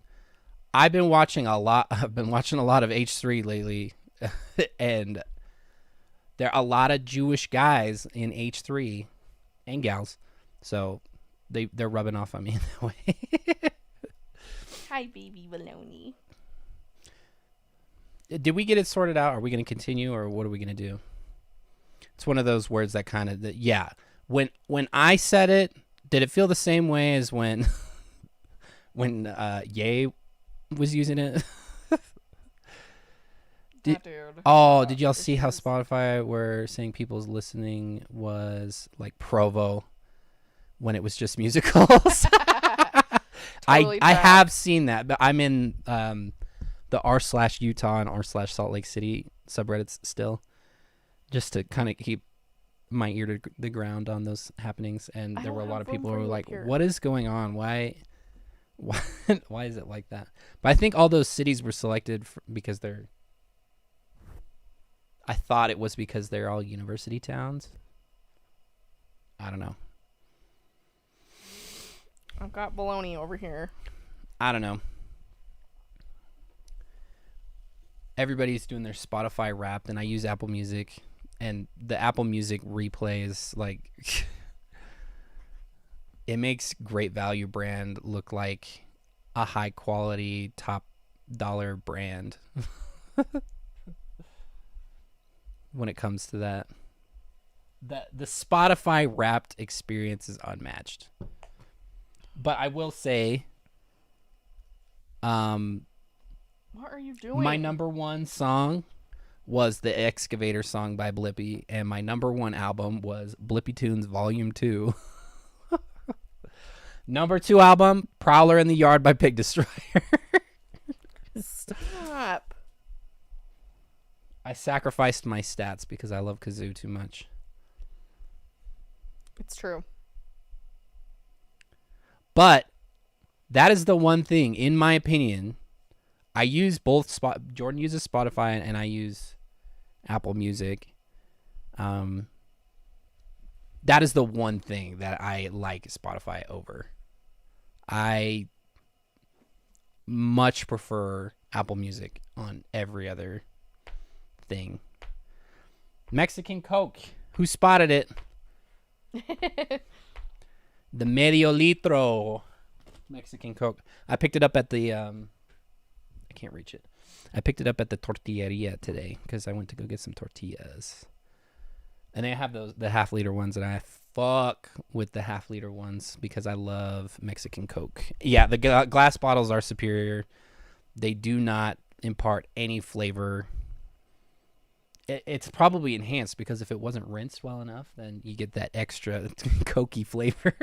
I've been watching a lot of H3 lately, and there are a lot of Jewish guys in H3 and gals. So they're rubbing off on me in that way. Hi, baby baloney. Did we get it sorted out? Are we going to continue, or what are we going to do? It's one of those words that kind of yeah. When I said it, did it feel the same way as when Ye was using it? Did y'all see how Spotify were saying people's listening was like Provo when it was just musicals? Totally I have seen that, but I'm in the r/Utah and r/Salt Lake City subreddits still, just to kind of keep my ear to the ground on those happenings. And there were a lot of people who were like, "What is going on? Why is it like that?" But I think all those cities were selected because they're. I thought it was because they're all university towns. I don't know. I've got baloney over here. I don't know. Everybody's doing their Spotify Wrapped, and I use Apple Music, and the Apple Music replays, like, it makes Great Value brand look like a high quality top dollar brand. When it comes to that, the Spotify Wrapped experience is unmatched. But I will say, what are you doing? my number one song was the Excavator song by Blippi, and my number one album was Blippi Tunes Volume 2. Number 2 album, Prowler in the Yard by Pig Destroyer. Stop. I sacrificed my stats because I love kazoo too much. It's true. But that is the one thing, in my opinion, I use both. Jordan uses Spotify and I use Apple Music. That is the one thing that I like Spotify over. I much prefer Apple Music on every other thing. Mexican Coke. Who spotted it? The medio litro Mexican Coke. I picked it up at the I can't reach it. I picked it up at the tortilleria today because I went to go get some tortillas. And they have the half-liter ones, and I fuck with the half-liter ones because I love Mexican Coke. Yeah, the glass bottles are superior. They do not impart any flavor. It's probably enhanced because if it wasn't rinsed well enough, then you get that extra cokey flavor.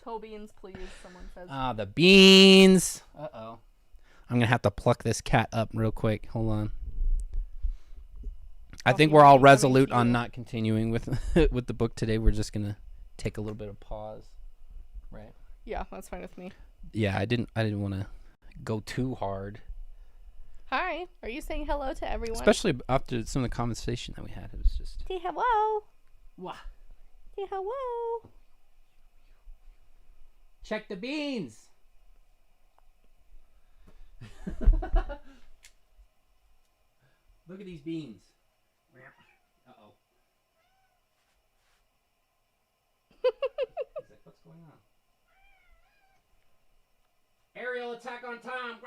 Toe beans, please, someone says. The beans. Uh-oh. I'm going to have to pluck this cat up real quick. Hold on. I think we're all resolute on not continuing with with the book today. We're just going to take a little bit of pause. Right? Yeah, that's fine with me. Yeah, I didn't want to go too hard. Hi. Are you saying hello to everyone? Especially after some of the conversation that we had. It was just... Say hello. Wah. Say hello. Check the beans. Look at these beans. Uh-oh. What's going on? Aerial attack on Tom.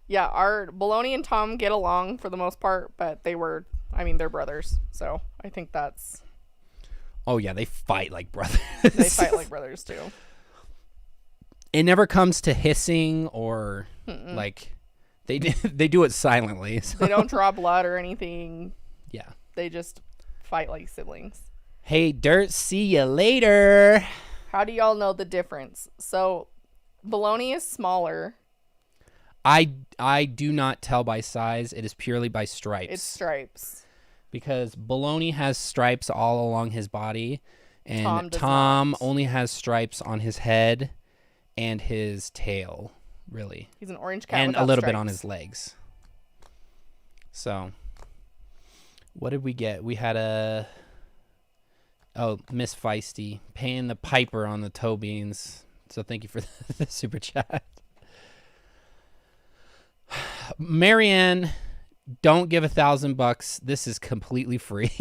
Yeah, our Baloney and Tom get along for the most part, but they're brothers. So I think that's... Oh, yeah, they fight like brothers. They fight like brothers, too. It never comes to hissing or, like, they do it silently. So. They don't draw blood or anything. Yeah. They just fight like siblings. Hey, Dirt, see you later. How do y'all know the difference? So, Baloney is smaller. I do not tell by size. It is purely by stripes. It's stripes. Because Baloney has stripes all along his body, and Tom only has stripes on his head and his tail, really. He's an orange cat and without a little stripes. bit on his legs. So, what did we get? We had Miss Feisty paying the piper on the toe beans. So thank you for the super chat. Marianne, don't give $1,000. This is completely free.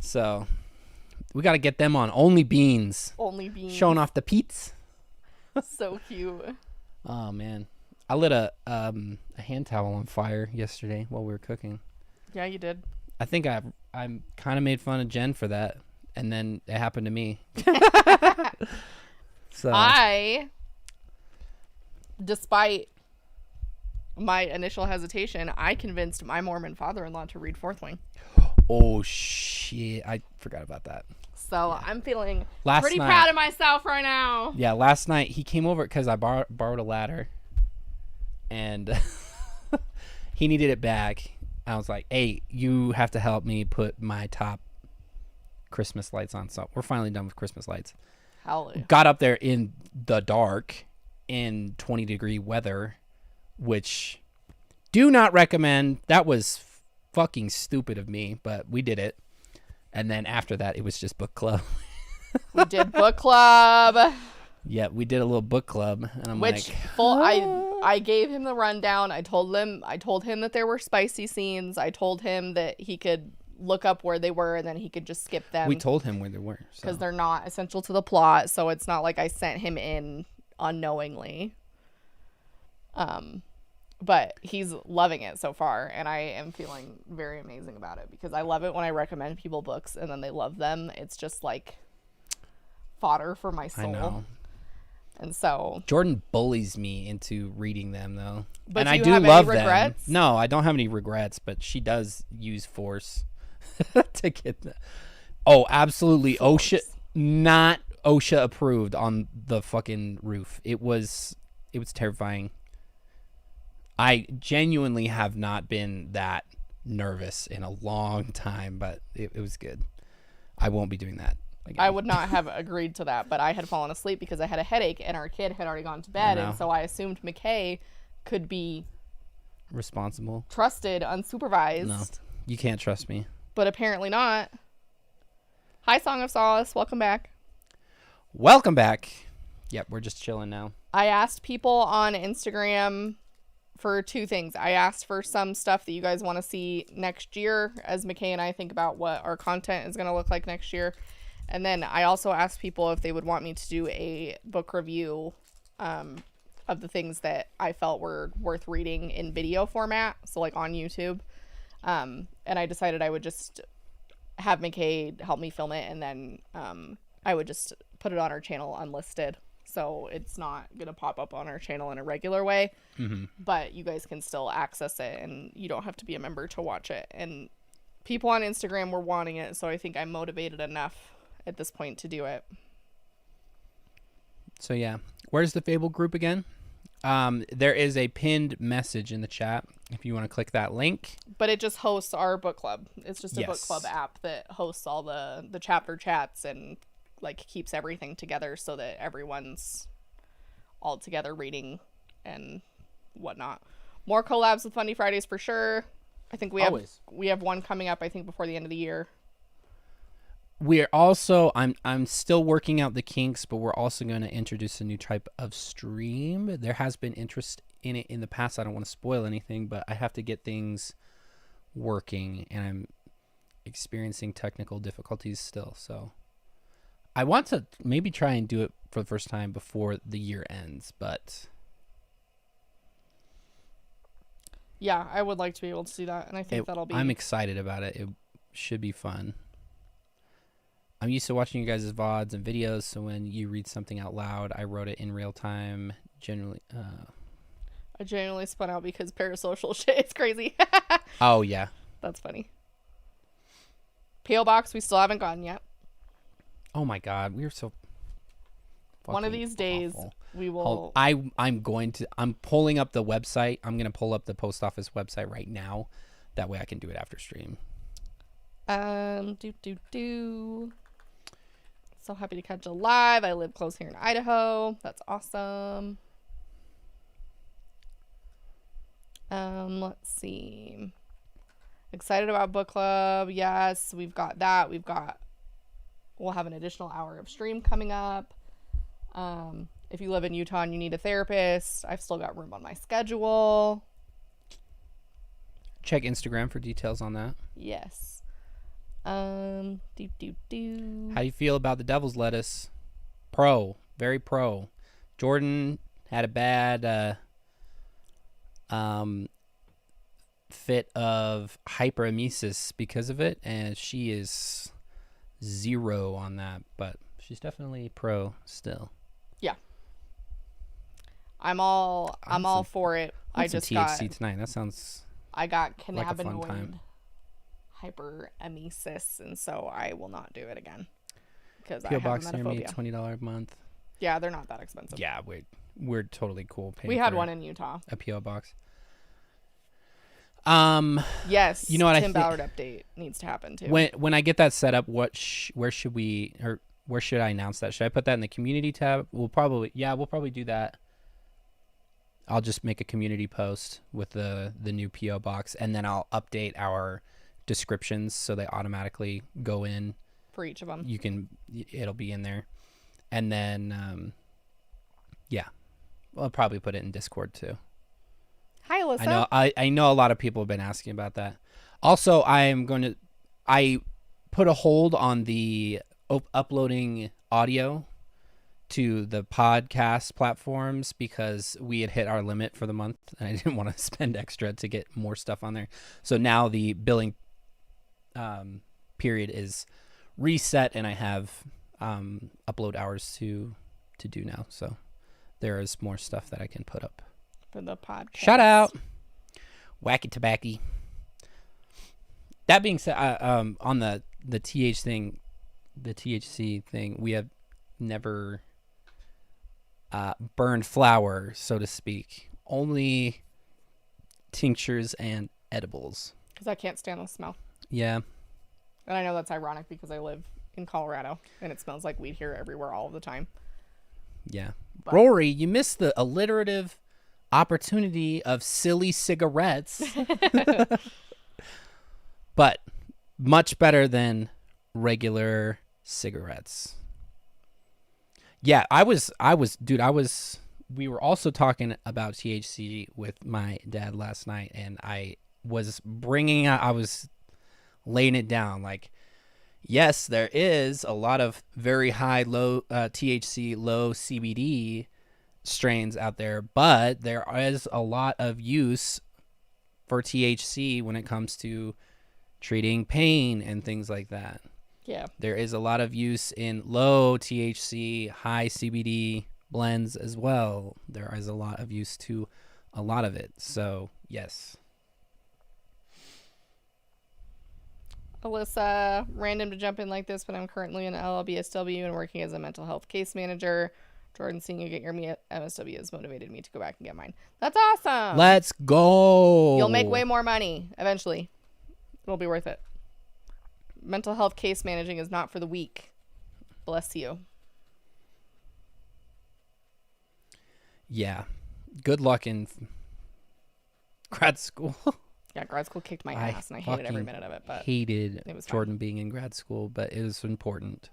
So we got to get them on Only Beans. Only Beans. Showing off the peats. So cute. Oh, man. I lit a hand towel on fire yesterday while we were cooking. Yeah, you did. I think I kind of made fun of Jen for that, and then it happened to me. So despite my initial hesitation, I convinced my Mormon father-in-law to read Fourth Wing. Oh, shit. I forgot about that. So yeah. I'm feeling proud of myself right now. Yeah, last night he came over because I borrowed a ladder, and he needed it back. I was like, hey, you have to help me put my top Christmas lights on. So we're finally done with Christmas lights. Hallelujah. Got up there in the dark in 20-degree weather, which do not recommend. That was fucking stupid of me, but we did it. And then after that, it was just book club. We did book club. Yeah, we did a little book club, and I'm I gave him the rundown. I told him that there were spicy scenes. I told him that he could look up where they were, and then he could just skip them. We told him where they were because they're not essential to the plot. So it's not like I sent him in unknowingly. But he's loving it so far, and I am feeling very amazing about it because I love it when I recommend people books and then they love them. It's just like fodder for my soul. I know. And so Jordan bullies me into reading them, though. But and do I you do have love any them. regrets? No, I don't have any regrets, but she does use force to get them. Oh, absolutely. Force. OSHA, not OSHA approved on the fucking roof. It was terrifying. I genuinely have not been that nervous in a long time, but it was good. I won't be doing that again. I would not have agreed to that, but I had fallen asleep because I had a headache and our kid had already gone to bed, and so I assumed McKay could be responsible, trusted, unsupervised. No, you can't trust me. But apparently not. Hi, Song of Solace. Welcome back. Welcome back. Yep, we're just chilling now. I asked people on Instagram for two things. I asked for some stuff that you guys want to see next year as McKay and I think about what our content is going to look like next year. And then I also asked people if they would want me to do a book review of the things that I felt were worth reading in video format, so like on YouTube. And I decided I would just have McKay help me film it, and then I would just put it on our channel unlisted. So it's not going to pop up on our channel in a regular way, but you guys can still access it, and you don't have to be a member to watch it. And people on Instagram were wanting it, so I think I'm motivated enough at this point to do it. So yeah, where's the Fable group again? There is a pinned message in the chat if you want to click that link. But it just hosts our book club. It's just a book club app that hosts all the chapter chats and like keeps everything together so that everyone's all together reading and whatnot. More collabs with Fundie Fridays for sure. I think we have one coming up, I think, before the end of the year. We're also I'm still working out the kinks, but we're also going to introduce a new type of stream. There has been interest in it in the past. I don't want to spoil anything, but I have to get things working, and I'm experiencing technical difficulties still. So I want to maybe try and do it for the first time before the year ends, but yeah, I would like to be able to do that, and I think that'll be... I'm excited about it. It should be fun. I'm used to watching you guys' VODs and videos, so when you read something out loud, I wrote it in real time. I genuinely spun out because parasocial shit is crazy. Oh, yeah. That's funny. P.O. Box, we still haven't gotten yet. Oh, my God. We're so one of these days, awful. We will... I'm pulling up the website. I'm going to pull up the post office website right now. That way I can do it after stream. So happy to catch a live. I live close here in Idaho. That's awesome. Let's see. Excited about book club. Yes, we've got that. We'll have an additional hour of stream coming up. If you live in Utah and you need a therapist, I've still got room on my schedule. Check Instagram for details on that. Yes. Do. How you feel about the devil's lettuce? Pro. Very pro. Jordan had a bad fit of hyperemesis because of it, and she is 0 on that, but she's definitely pro still. Yeah. I'm all for it. I just THC tonight. That sounds I got like a fun time. hyperemesis, and so I will not do it again because I PO have box near me, emetophobia. $20 a month. Yeah, they're not that expensive. Yeah, we're totally cool paying We had for one in Utah. a PO box. Yes, you know what, Tim Ballard update needs to happen too. When I get that set up, where should I announce that? Should I put that in the community tab? We'll probably do that. I'll just make a community post with the new PO box, and then I'll update our descriptions so they automatically go in for each of them. It'll be in there, and then I'll probably put it in Discord too. Hi, Alyssa. I know a lot of people have been asking about that. Also, I put a hold on the uploading audio to the podcast platforms because we had hit our limit for the month, and I didn't want to spend extra to get more stuff on there. So now the billing period is reset, and I have upload hours to do now. So there is more stuff that I can put up for the podcast. Shout out, Wacky Tobacco. That being said, on the THC thing, we have never burned flower, so to speak. Only tinctures and edibles. Because I can't stand the smell. Yeah. And I know that's ironic because I live in Colorado and it smells like weed here everywhere all the time. Yeah. But Rory, you missed the alliterative opportunity of silly cigarettes. But much better than regular cigarettes. Yeah, we were also talking about THC with my dad last night, and I was laying it down like, yes, there is a lot of very high low THC, low CBD strains out there, but there is a lot of use for THC when it comes to treating pain and things like that. Yeah. There is a lot of use in low THC, high CBD blends as well. There is a lot of use to a lot of it. So, yes. Alyssa, random to jump in like this, but I'm currently in LLBSW and working as a mental health case manager. Jordan, seeing you get your MSW has motivated me to go back and get mine. That's awesome. Let's go. You'll make way more money eventually. It'll be worth it. Mental health case managing is not for the weak. Bless you. Yeah. Good luck in grad school. Yeah, grad school kicked my ass, and I hated every minute of it. But hated it was Jordan being in grad school, but it was important.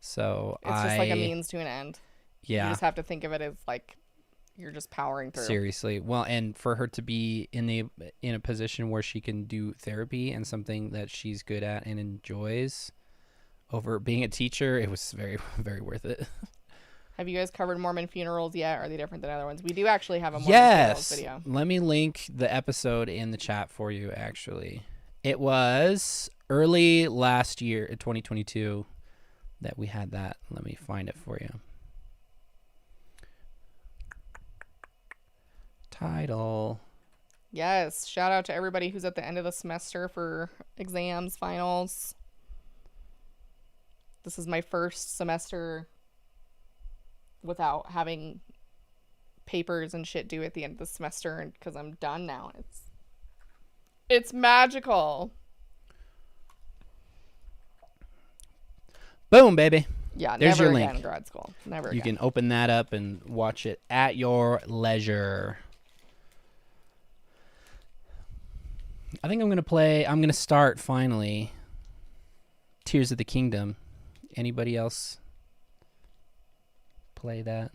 So it's just like a means to an end. Yeah. You just have to think of it as like you're just powering through. Seriously. Well, and for her to be in a position where she can do therapy and something that she's good at and enjoys over being a teacher, it was very, very worth it. Have you guys covered Mormon funerals yet? Are they different than other ones? We do actually have a Mormon funerals video. Let me link the episode in the chat for you, actually. It was early last year, 2022, that we had that. Let me find it for you. Title. Yes. Shout out to everybody who's at the end of the semester for exams, finals. This is my first semester without having papers and shit due at the end of the semester, and because I'm done now. It's magical. Boom, baby. Yeah, there's never your again link. grad school. Never You again. can open that up and watch it at your leisure. I think I'm going to start finally Tears of the Kingdom. Anybody else play that?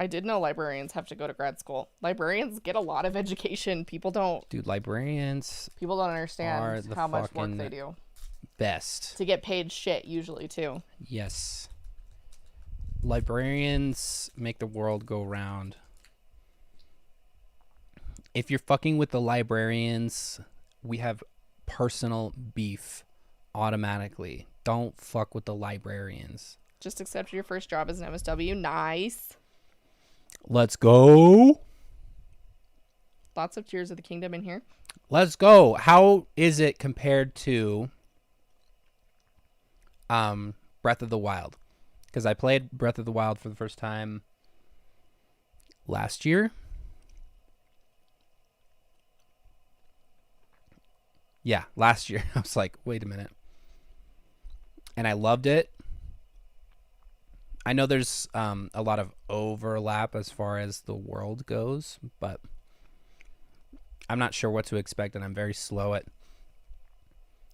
I did know librarians have to go to grad school. Librarians get a lot of education. People don't Dude, librarians understand are the how much work fucking they do. best. To get paid shit, usually, too. Yes. Librarians make the world go round. If you're fucking with the librarians, we have personal beef automatically. Don't fuck with the librarians. Just accepted your first job as an MSW. Nice. Let's go. Lots of Tears of the Kingdom in here. Let's go. How is it compared to Breath of the Wild? Because I played Breath of the Wild for the first time last year. Yeah, last year. I was like, wait a minute. And I loved it. I know there's a lot of overlap as far as the world goes, but I'm not sure what to expect, and I'm very slow at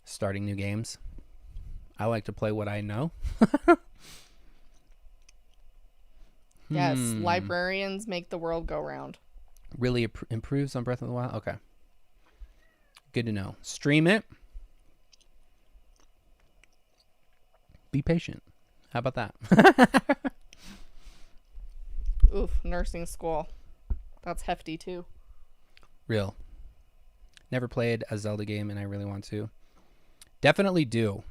starting new games. I like to play what I know. Yes, librarians make the world go round. Really improves on Breath of the Wild? Okay. Good to know. Stream it. Be patient. How about that? Oof, nursing school. That's hefty, too. Real. Never played a Zelda game, and I really want to. Definitely do.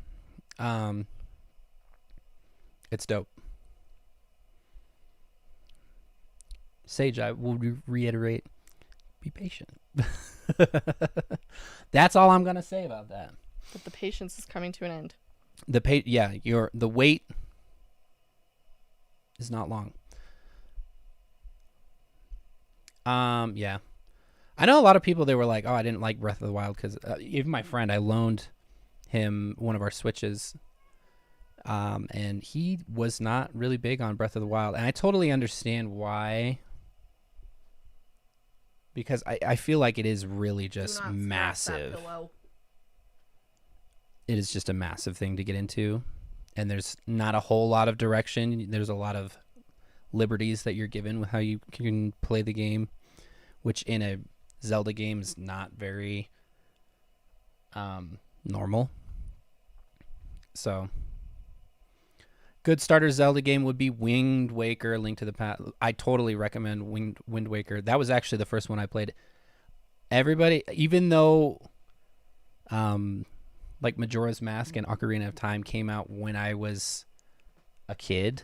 It's dope. Sage, I will reiterate, be patient. That's all I'm gonna say about that. But the patience is coming to an end. The wait is not long. Yeah. I know a lot of people, they were like, oh, I didn't like Breath of the Wild because even my friend, I loaned him one of our Switches, and he was not really big on Breath of the Wild, and I totally understand why. Because I feel like it is really just massive. It is just a massive thing to get into. And there's not a whole lot of direction. There's a lot of liberties that you're given with how you can play the game, which in a Zelda game is not very normal. So, good starter Zelda game would be Wind Waker, Link to the Past. I totally recommend Wind Waker. That was actually the first one I played. Everybody, even though like Majora's Mask and Ocarina of Time came out when I was a kid,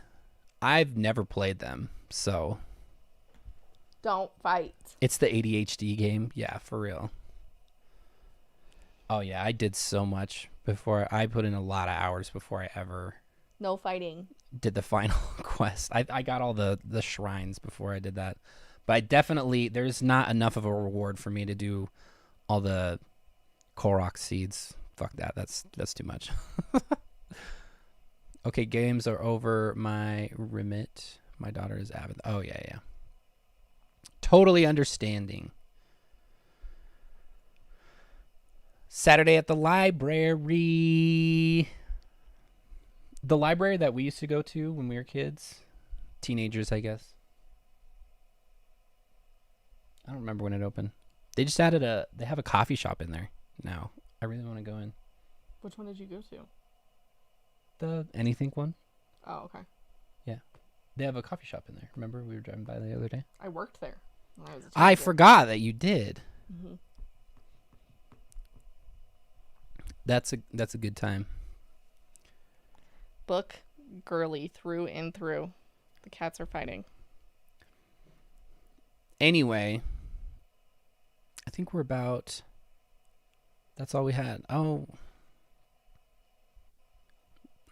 I've never played them. So don't fight. It's the ADHD game. Yeah, for real. Oh yeah, I did so much before. I put in a lot of hours before I ever no fighting did the final quest. I got all the shrines before I did that. But I definitely, there's not enough of a reward for me to do all the Korok seeds. Fuck that. That's too much. Okay, games are over my remit. My daughter is avid. Oh, yeah. Totally understanding. Saturday at the library. The library that we used to go to when we were kids. Teenagers, I guess. I don't remember when it opened. They just added they have a coffee shop in there now. I really want to go in. Which one did you go to? The Anything one. Oh, okay. Yeah. They have a coffee shop in there. Remember we were driving by the other day? I worked there when I was a I teenager. forgot that you did. Mm-hmm. That's a good time. Book girly through and through. The cats are fighting. Anyway, I think we're about... That's all we had. Oh,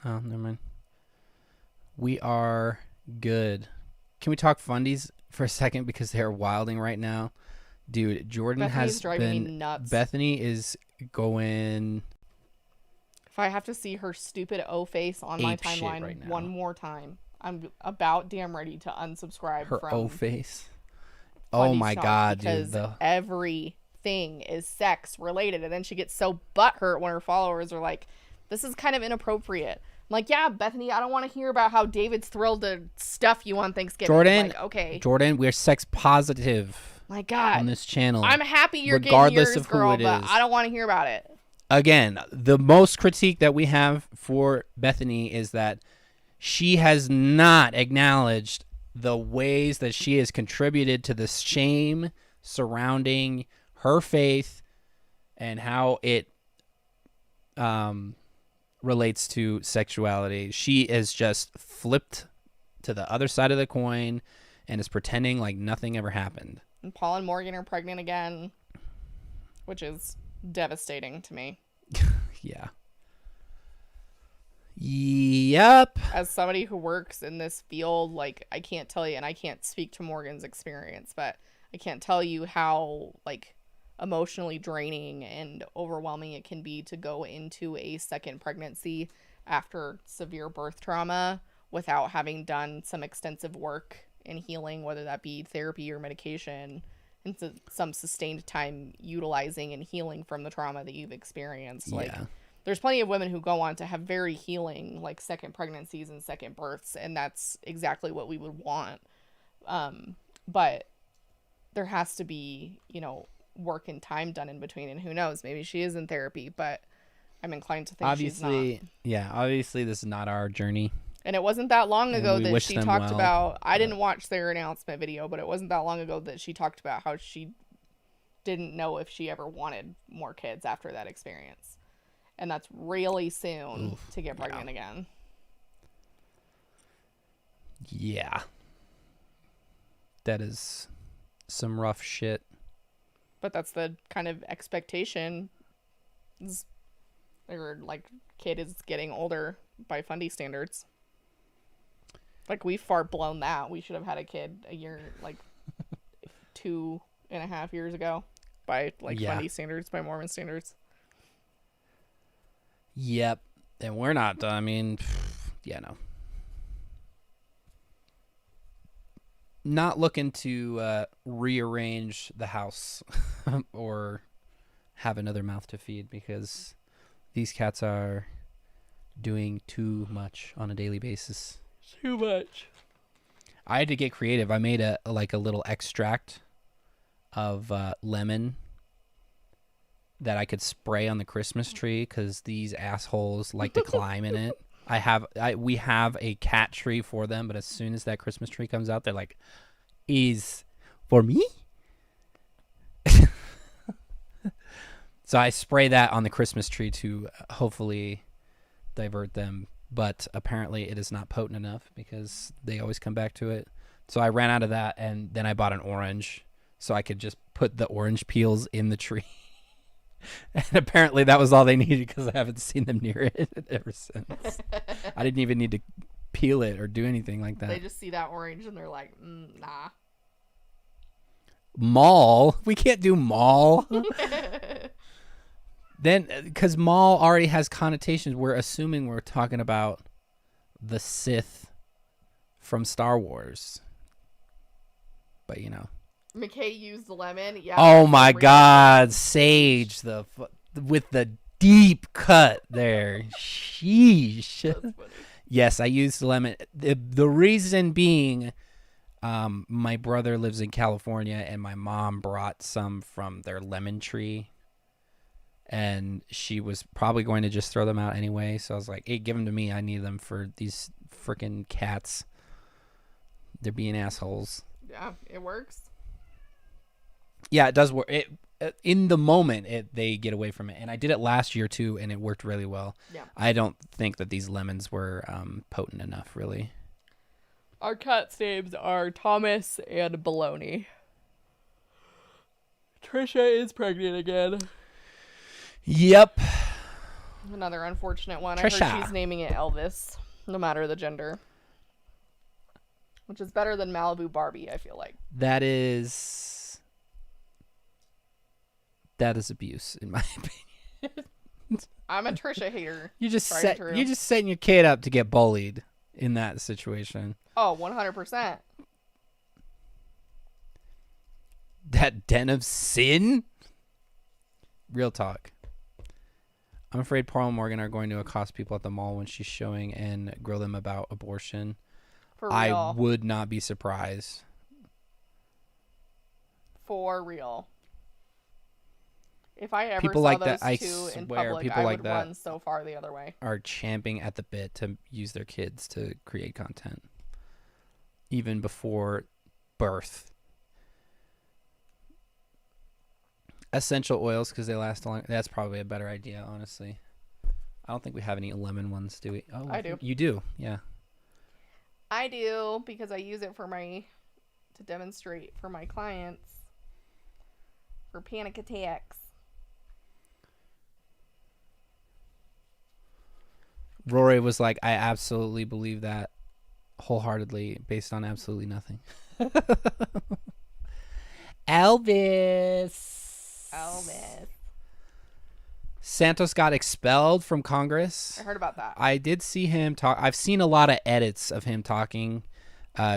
never mind. We are good. Can we talk fundies for a second because they are wilding right now? Dude, Jordan Bethany's has driving been... me nuts. Bethany is going... If I have to see her stupid O face on my timeline right one more time, I'm about damn ready to unsubscribe her from O face. Fundy Oh my Shop god, because dude. everything is sex related, and then she gets so butthurt when her followers are like, "This is kind of inappropriate." I'm like, "Yeah, Bethany, I don't want to hear about how David's thrilled to stuff you on Thanksgiving." Jordan, like, okay, Jordan, we're sex positive. My God, on this channel. I'm happy you're regardless getting yours, of who girl, it but is. I don't want to hear about it. again, the most critique that we have for Bethany is that she has not acknowledged the ways that she has contributed to the shame surrounding her faith and how it relates to sexuality. She is just flipped to the other side of the coin and is pretending like nothing ever happened. And Paul and Morgan are pregnant again, which is devastating to me. Yeah. Yep. As somebody who works in this field, like, I can't tell you, and I can't speak to Morgan's experience, but I can't tell you how, like, emotionally draining and overwhelming it can be to go into a second pregnancy after severe birth trauma without having done some extensive work in healing, whether that be therapy or medication, and some sustained time utilizing and healing from the trauma that you've experienced. Yeah. Like, there's plenty of women who go on to have very healing, like, second pregnancies and second births, and that's exactly what we would want. But there has to be, you know, work and time done in between, and who knows, maybe she is in therapy, but I'm inclined to think she's not. Yeah, obviously this is not our journey. And it wasn't that long ago that she talked about, I didn't watch their announcement video, but it wasn't that long ago that she talked about how she didn't know if she ever wanted more kids after that experience. And that's really soon to get pregnant again. Yeah. That is some rough shit. But that's the kind of expectation. Or, like, kid is getting older by Fundie standards. Like, we've far blown that. We should have had a kid a year, like, 2.5 years ago by, like, Fundie standards, by Mormon standards. Yep. And we're not, I mean, yeah, no. Not looking to rearrange the house or have another mouth to feed, because these cats are doing too much on a daily basis. Too much. I had to get creative. I made a little extract of lemon that I could spray on the Christmas tree, because these assholes like to climb in it. We have a cat tree for them, but as soon as that Christmas tree comes out, they're like, "Is for me?" So I spray that on the Christmas tree to hopefully divert them, but apparently it is not potent enough because they always come back to it. So I ran out of that, and then I bought an orange so I could just put the orange peels in the tree. And apparently that was all they needed, because I haven't seen them near it ever since. I didn't even need to peel it or do anything like that. They just see that orange and they're like, nah. Mall? We can't do mall. Then, because mall already has connotations, we're assuming we're talking about the Sith from Star Wars. But, you know. McKay used the lemon. Yeah. Oh my God, Sage, with the deep cut there. Sheesh. That's funny. Yes, I used the lemon. The reason being, my brother lives in California, and my mom brought some from their lemon tree, and she was probably going to just throw them out anyway. So I was like, "Hey, give them to me. I need them for these freaking cats. They're being assholes." Yeah, it works. Yeah, it does work. In the moment, they get away from it. And I did it last year, too, and it worked really well. Yeah. I don't think that these lemons were potent enough, really. Our cats' names are Thomas and Baloney. Trisha is pregnant again. Yep. Another unfortunate one. Trisha. I heard she's naming it Elvis, no matter the gender. Which is better than Malibu Barbie, I feel like. That is abuse, in my opinion. I'm a Trisha hater. You're just setting your kid up to get bullied in that situation. Oh, 100%. That den of sin? Real talk. I'm afraid Paul and Morgan are going to accost people at the mall when she's showing and grill them about abortion. For real. I would not be surprised. For real. If I ever People saw like those that, I two in swear, public, people I like would that run so far the other way. are champing at the bit to use their kids to create content, even before birth. Essential oils because they last long. That's probably a better idea, honestly. I don't think we have any lemon ones, do we? Oh, I do. You do, yeah. I do because I use it to demonstrate for my clients for panic attacks. Rory was like, I absolutely believe that wholeheartedly based on absolutely nothing. Elvis. Santos got expelled from Congress. I heard about that. I did see him talk. I've seen a lot of edits of him talking.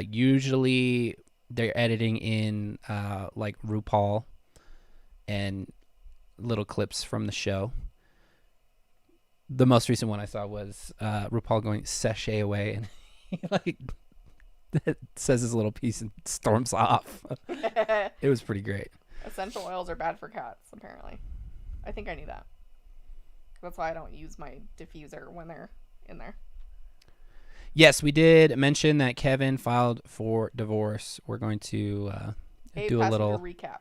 Usually they're editing in like RuPaul and little clips from the show. The most recent one I saw was RuPaul going sashay away, and he like says his little piece and storms off. It was pretty great. Essential oils are bad for cats, apparently. I think I knew that. That's why I don't use my diffuser when they're in there. Yes, we did mention that Kevin filed for divorce. We're going to do a little recap.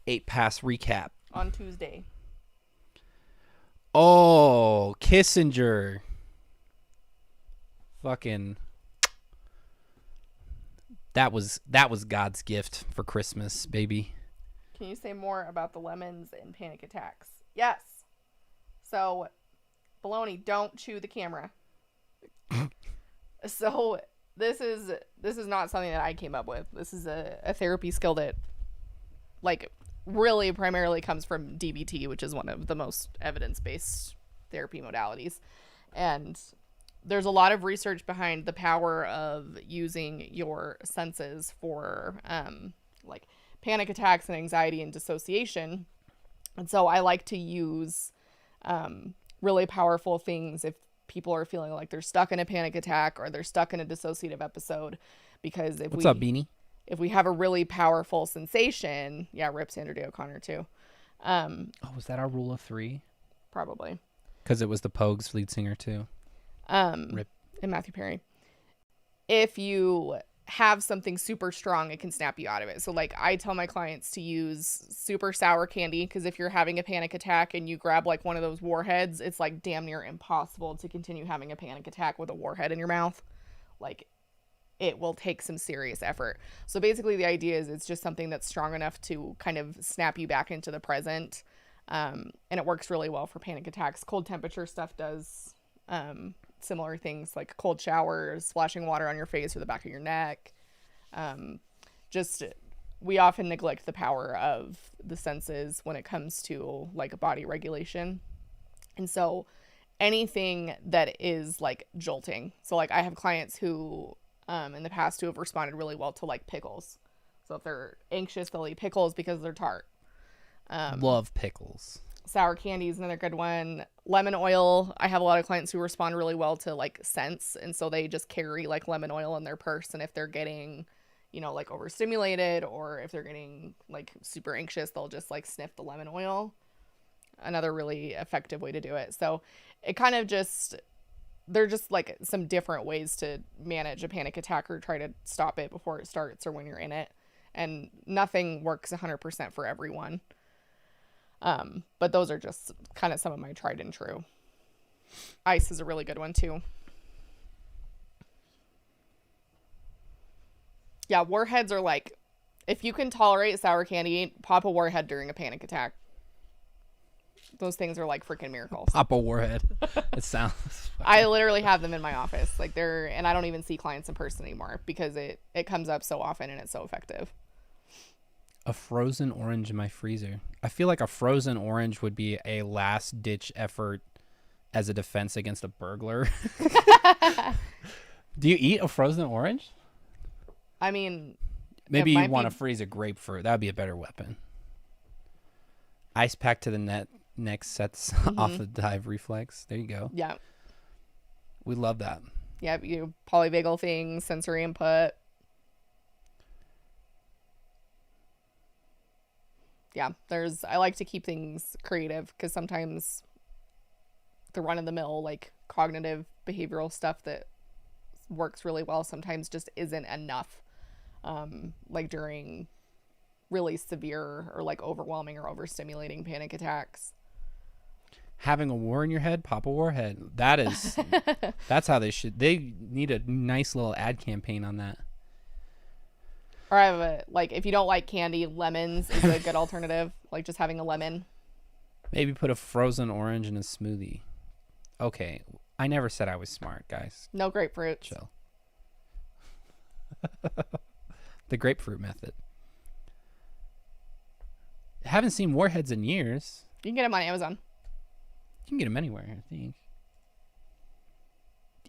8-pass recap on Tuesday. Oh, Kissinger. Fucking. That was God's gift for Christmas, baby. Can you say more about the lemons and panic attacks? Yes. So, baloney, don't chew the camera. So, this is not something that I came up with. This is a therapy skill that, like, really primarily comes from DBT, which is one of the most evidence-based therapy modalities. And there's a lot of research behind the power of using your senses for like panic attacks and anxiety and dissociation. And so I like to use really powerful things if people are feeling like they're stuck in a panic attack or they're stuck in a dissociative episode, because What's up, Beanie? If we have a really powerful sensation, rip Sandra Day O'Connor too. Was that our rule of 3? Probably. Because it was the Pogues lead singer too. Rip. And Matthew Perry. If you have something super strong, it can snap you out of it. So like I tell my clients to use super sour candy, because if you're having a panic attack and you grab like one of those warheads, it's like damn near impossible to continue having a panic attack with a warhead in your mouth. Like, it will take some serious effort. So basically the idea is it's just something that's strong enough to kind of snap you back into the present. And it works really well for panic attacks. Cold temperature stuff does similar things, like cold showers, splashing water on your face or the back of your neck. We often neglect the power of the senses when it comes to like body regulation. And so anything that is like jolting. So like I have clients who in the past who have responded really well to like pickles. So if they're anxious, they'll eat pickles because they're tart. Love pickles. Sour candy is another good one. Lemon oil. I have a lot of clients who respond really well to like scents. And so they just carry like lemon oil in their purse. And if they're getting, like overstimulated, or if they're getting like super anxious, they'll just like sniff the lemon oil. Another really effective way to do it. So it kind of they're just like some different ways to manage a panic attack or try to stop it before it starts or when you're in it. And nothing works 100% for everyone. But those are just kind of some of my tried and true. Ice is a really good one too. Yeah, warheads are like, if you can tolerate sour candy, pop a warhead during a panic attack. Those things are like freaking miracles. Pop a warhead. It sounds. I literally have them in my office. Like and I don't even see clients in person anymore because it comes up so often and it's so effective. A frozen orange in my freezer. I feel like a frozen orange would be a last ditch effort as a defense against a burglar. Do you eat a frozen orange? I mean, maybe you want to freeze a grapefruit. That would be a better weapon. Ice pack to the neck sets off the dive reflex. There you go. Yeah. We love that. Yeah, polyvagal things, sensory input. Yeah, I like to keep things creative because sometimes the run-of-the-mill, like, cognitive behavioral stuff that works really well sometimes just isn't enough, like during really severe or like overwhelming or overstimulating panic attacks. Having a war in your head, pop a warhead. That's how they need a nice little ad campaign on that. Or I have like, if you don't like candy, lemons is a good alternative. Like just having a lemon. Maybe put a frozen orange in a smoothie. Okay, I never said I was smart, guys. No grapefruit. Chill. The grapefruit method. Haven't seen warheads in years. You can get them on Amazon. You can get them anywhere, I think.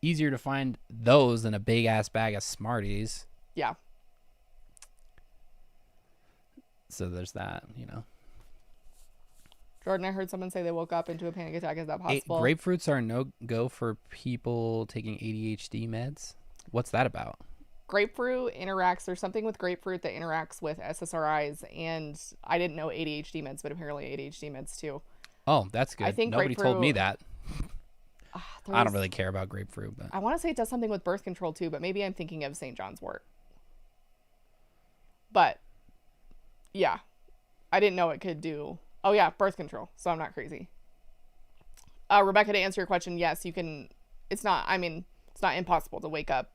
Easier to find those than a big ass bag of Smarties. Yeah. So there's that, you know. Jordan, I heard someone say they woke up into a panic attack. Is that possible? Grapefruits are a no-go for people taking ADHD meds. What's that about? Grapefruit interacts, there's something with grapefruit that interacts with SSRIs, and I didn't know ADHD meds, but apparently ADHD meds too. Oh, that's good. I think nobody told me that. I don't There's- really care about grapefruit, but I want to say it does something with birth control too, but maybe I'm thinking of St. John's wort. But yeah, I didn't know it could do. Oh yeah, birth control. So I'm not crazy. Rebecca, to answer your question, yes, you can. It's not. I mean, it's not impossible to wake up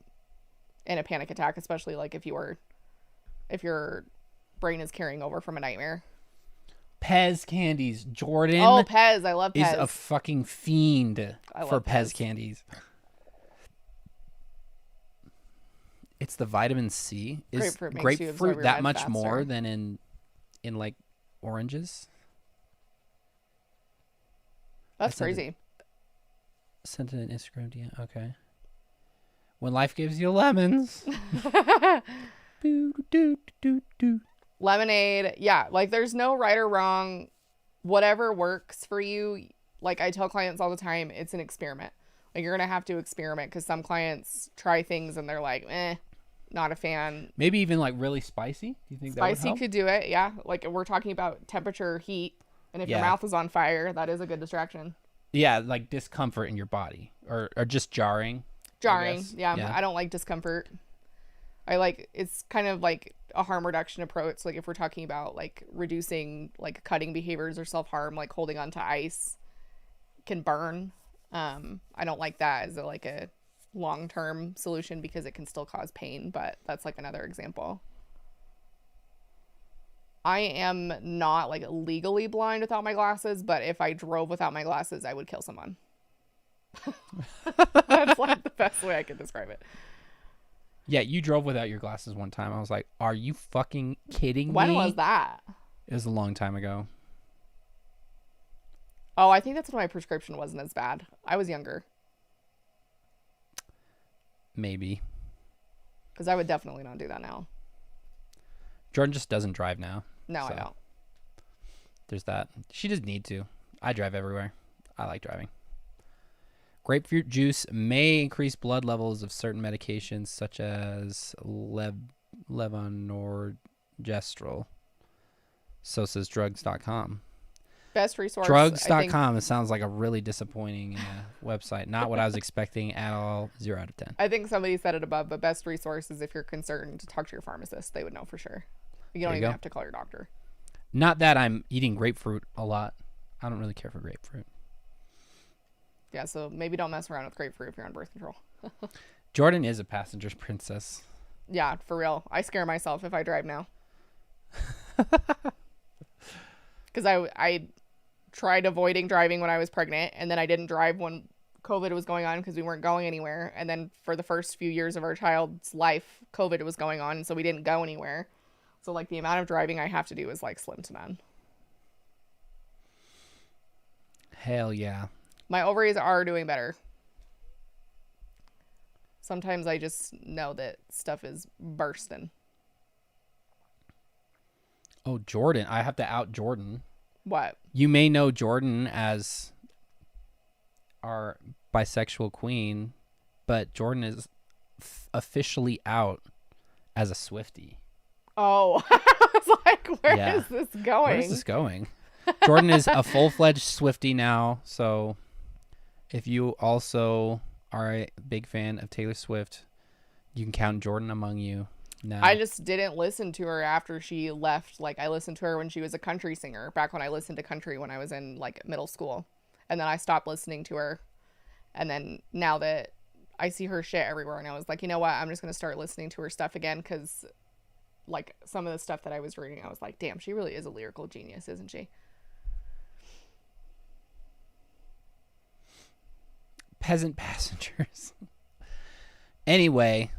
in a panic attack, especially like if your brain is carrying over from a nightmare. Pez candies. Jordan. Oh, Pez. I love Pez. Is a fucking fiend for love Pez Pez. candies. It's the vitamin C. Is Grapefruit makes you absorb grapefruit your that meds much faster. more than in like oranges? That's I said crazy. Sent it on Instagram DM. Okay. When life gives you lemons. Boo, doo, doo, doo. Lemonade. Yeah. Like there's no right or wrong. Whatever works for you. Like I tell clients all the time, it's an experiment. Like you're going to have to experiment because some clients try things and they're like, not a fan. Maybe even like really spicy. Do you think that would Spicy help? could do it. Yeah. Like we're talking about temperature, heat. And if your Yeah. mouth is on fire, that is a good distraction. Yeah, like discomfort in your body or just jarring. Jarring. guess. Yeah. Yeah. I don't like discomfort. It's kind of like a harm reduction approach. Like if we're talking about like reducing like cutting behaviors or self-harm, like holding on to ice can burn. I don't like that as a long-term solution because it can still cause pain, but that's like another example. I am not like legally blind without my glasses, but if I drove without my glasses, I would kill someone. That's like the best way I could describe it. Yeah, you drove without your glasses one time. I was like, are you fucking kidding me? When was that? It was a long time ago. Oh, I think that's when my prescription wasn't as bad. I was younger. Maybe. Because I would definitely not do that now. Jordan just doesn't drive now. No, So. I don't. There's that. She doesn't need to. I drive everywhere. I like driving. Grapefruit juice may increase blood levels of certain medications such as levonorgestrel. So says drugs.com. Best resource. Drugs.com. It sounds like a really disappointing website. Not what I was expecting at all. 0 out of 10. I think somebody said it above, but best resource is if you're concerned to talk to your pharmacist. They would know for sure. You don't even have to call your doctor. Not that I'm eating grapefruit a lot. I don't really care for grapefruit. Yeah, so maybe don't mess around with grapefruit if you're on birth control. Jordan is a passenger princess. Yeah, for real. I scare myself if I drive now. Because I tried avoiding driving when I was pregnant, and then I didn't drive when COVID was going on because we weren't going anywhere. And then for the first few years of our child's life, COVID was going on, and so we didn't go anywhere. So like the amount of driving I have to do is like slim to none. Hell yeah. My ovaries are doing better. Sometimes I just know that stuff is bursting. Oh, Jordan. I have to out Jordan. What? You may know Jordan as our bisexual queen, but Jordan is officially out as a Swiftie. Oh, I was like, where Yeah. is this going? Where is this going? Jordan is a full-fledged Swiftie now, so if you also are a big fan of Taylor Swift, you can count Jordan among you now. I just didn't listen to her after she left. Like, I listened to her when she was a country singer, back when I listened to country when I was in, like, middle school. And then I stopped listening to her. And then now that I see her shit everywhere, and I was like, you know what? I'm just going to start listening to her stuff again, because, like, some of the stuff that I was reading, I was like, damn, she really is a lyrical genius, isn't she? Peasant passengers. Anyway,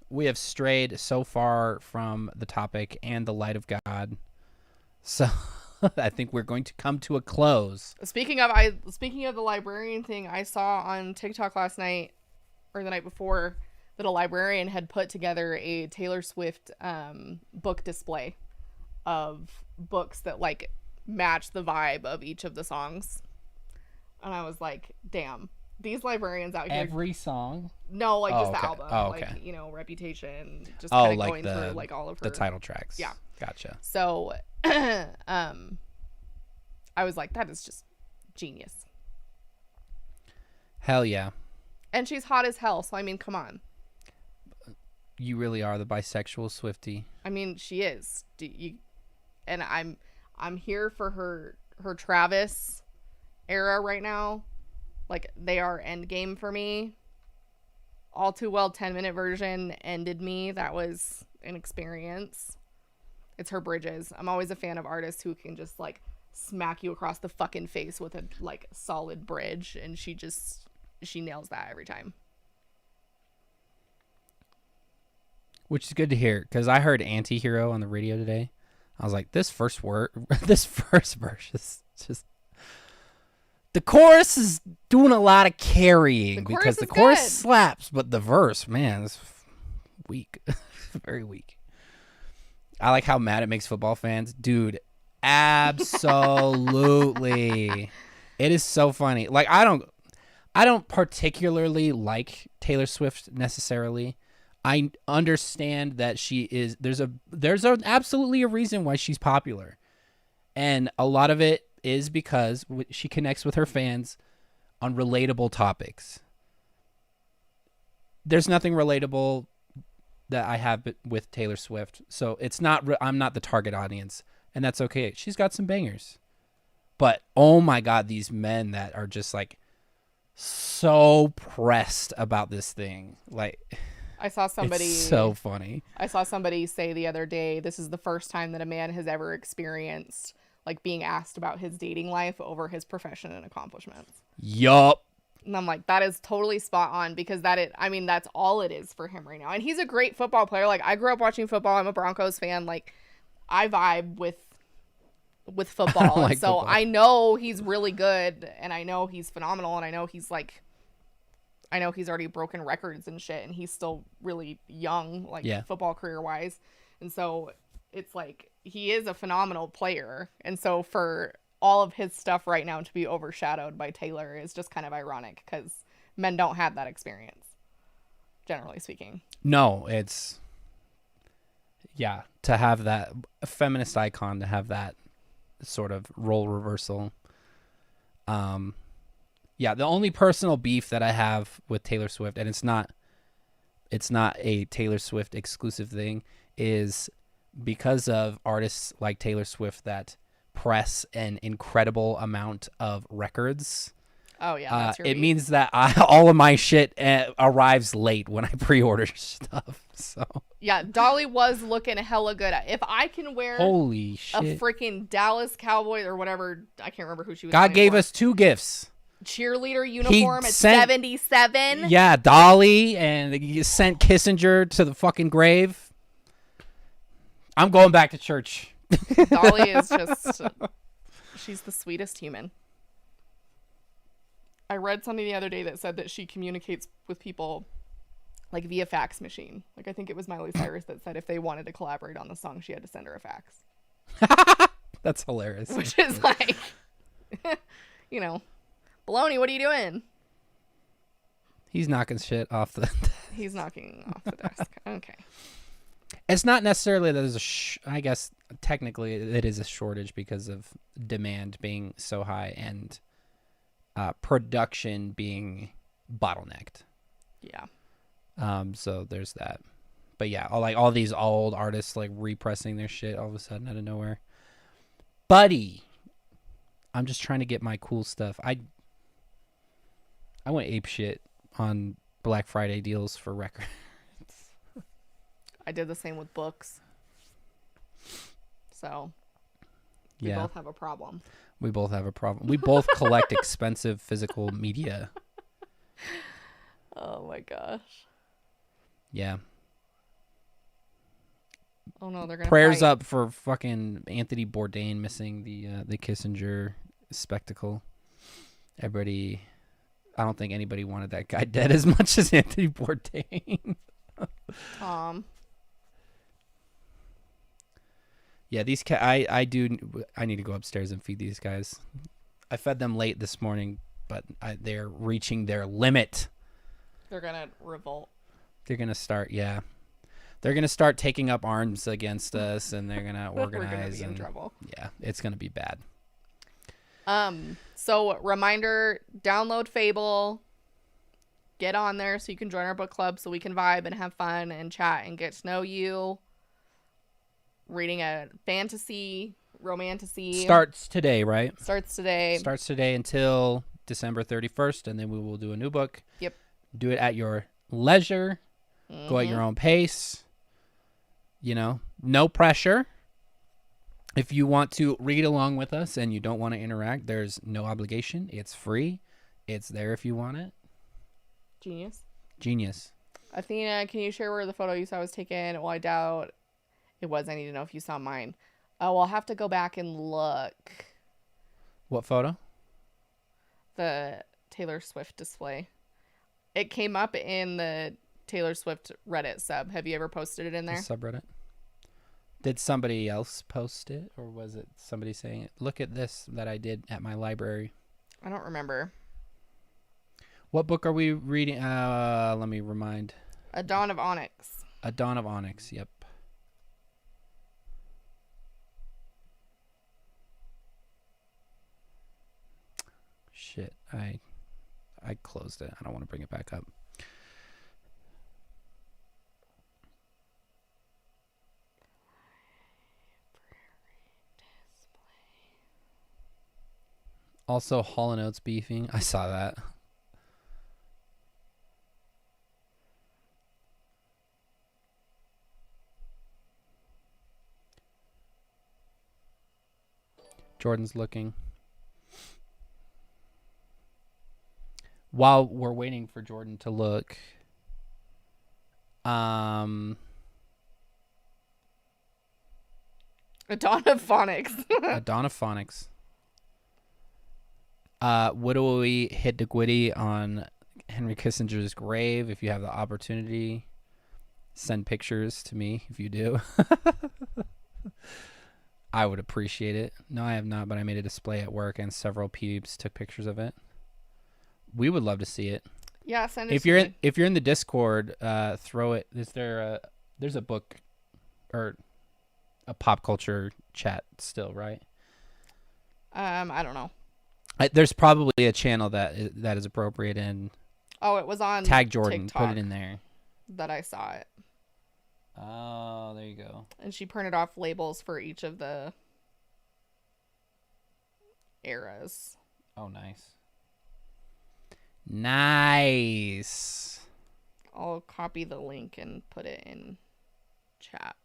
we have strayed so far from the topic and the light of God. So I think we're going to come to a close. Speaking of the librarian thing, I saw on TikTok last night or the night before that a librarian had put together a Taylor Swift book display of books that like match the vibe of each of the songs. And I was like, damn, these librarians out here. Every song? No, like just okay. the album. Oh, okay. Like, you know, Reputation. Just kind of like going through like all of her. The title tracks. Yeah. Gotcha. So I was like, that is just genius. Hell yeah. And she's hot as hell, so I mean, come on. You really are the bisexual Swiftie. I mean, she is. And I'm here for her Travis era right now. Like, they are endgame for me. All Too Well 10-minute version ended me. That was an experience. It's her bridges. I'm always a fan of artists who can just like smack you across the fucking face with a like solid bridge, and she nails that every time. Which is good to hear, because I heard Anti-Hero on the radio today. I was like, this first verse is just... The chorus is doing a lot of carrying, because the chorus slaps, but the verse, man, is weak. Very weak. I like how mad it makes football fans. Dude, absolutely. It is so funny. Like, I don't particularly like Taylor Swift necessarily. I understand that there's absolutely a reason why she's popular. And a lot of it is because she connects with her fans on relatable topics. There's nothing relatable that I have with Taylor Swift. So I'm not the target audience, and that's okay. She's got some bangers. But oh my God, these men that are just like so pressed about this thing. Like, I saw somebody... It's so funny. I saw somebody say the other day, this is the first time that a man has ever experienced like being asked about his dating life over his profession and accomplishments. Yup. And I'm like, that is totally spot on, because that's all it is for him right now. And he's a great football player. Like, I grew up watching football. I'm a Broncos fan. Like, I vibe with football. Like and so football. I know he's really good, and I know he's phenomenal, and I know he's already broken records and shit, and he's still really young, like football career wise. And so it's like, he is a phenomenal player. And so for all of his stuff right now to be overshadowed by Taylor is just kind of ironic, because men don't have that experience, generally speaking. No, it's... Yeah, to have that feminist icon, to have that sort of role reversal. Yeah, the only personal beef that I have with Taylor Swift, and it's not a Taylor Swift exclusive thing, is because of artists like Taylor Swift that press an incredible amount of records. Oh yeah, that's your it beef. means that all of my shit arrives late when I pre-order stuff. So yeah, Dolly was looking hella good. If I can wear holy shit, a freaking Dallas Cowboy or whatever, I can't remember who she was. God gave us two gifts. Cheerleader uniform at 77. Yeah, Dolly, and he sent Kissinger to the fucking grave. I'm going back to church. Dolly is just... she's the sweetest human. I read something the other day that said that she communicates with people like via fax machine. Like, I think it was Miley Cyrus that said if they wanted to collaborate on the song, she had to send her a fax. That's hilarious. Which is like, you know, Baloney, what are you doing? He's knocking shit off the... He's knocking off the desk. Okay. It's not necessarily that there's I guess technically it is a shortage because of demand being so high and production being bottlenecked. Yeah. So there's that. But yeah, all these old artists like repressing their shit all of a sudden out of nowhere. Buddy, I'm just trying to get my cool stuff. I went ape shit on Black Friday deals for records. I did the same with books. So we Yeah. both have a problem. We both have a problem. We both collect expensive physical media. Oh my gosh. Yeah. Oh no, they're gonna Prayers fight. up for fucking Anthony Bourdain missing the Kissinger spectacle. Everybody, I don't think anybody wanted that guy dead as much as Anthony Bourdain. Tom. Yeah, these I need to go upstairs and feed these guys. I fed them late this morning, but they're reaching their limit. They're gonna revolt. They're gonna start, yeah. They're gonna start taking up arms against us, and they're gonna organize. We're gonna be in trouble. Yeah, it's gonna be bad. So reminder: download Fable. Get on there so you can join our book club, so we can vibe and have fun and chat and get to know you. Reading a fantasy, romantasy. Starts today, right? Starts today. Starts today until December 31st, and then we will do a new book. Yep. Do it at your leisure. Go at your own pace. You know, no pressure. If you want to read along with us and you don't want to interact, there's no obligation. It's free. It's there if you want it. Genius. Athena, can you share where the photo you saw was taken? Well, I doubt it was. I need to know if you saw mine. Oh, I'll have to go back and look. What photo? The Taylor Swift display. It came up in the Taylor Swift Reddit sub. Have you ever posted it in there? The subreddit. Did somebody else post it, or was it somebody saying, look at this that I did at my library? I don't remember. What book are we reading? Let me remind. A Dawn of Onyx. A Dawn of Onyx, yep. Shit, I closed it. I don't want to bring it back up. Also, Hall & Oates beefing. I saw that. Jordan's looking. While we're waiting for Jordan to look, A Dawn of Phonics. A Dawn of Phonics. What do we hit the Gwitty on Henry Kissinger's grave? If you have the opportunity, send pictures to me if you do. I would appreciate it. No, I have not, but I made a display at work and several peeps took pictures of it. We would love to see it. Yeah, send it If you're in the Discord, throw it. There's a book or a pop culture chat still, right? I don't know. There's probably a channel that is appropriate, and Oh, it was on tag Jordan, TikTok put it in there. that I saw it. Oh, there you go. And she printed off labels for each of the eras. Oh, nice. Nice. I'll copy the link and put it in chat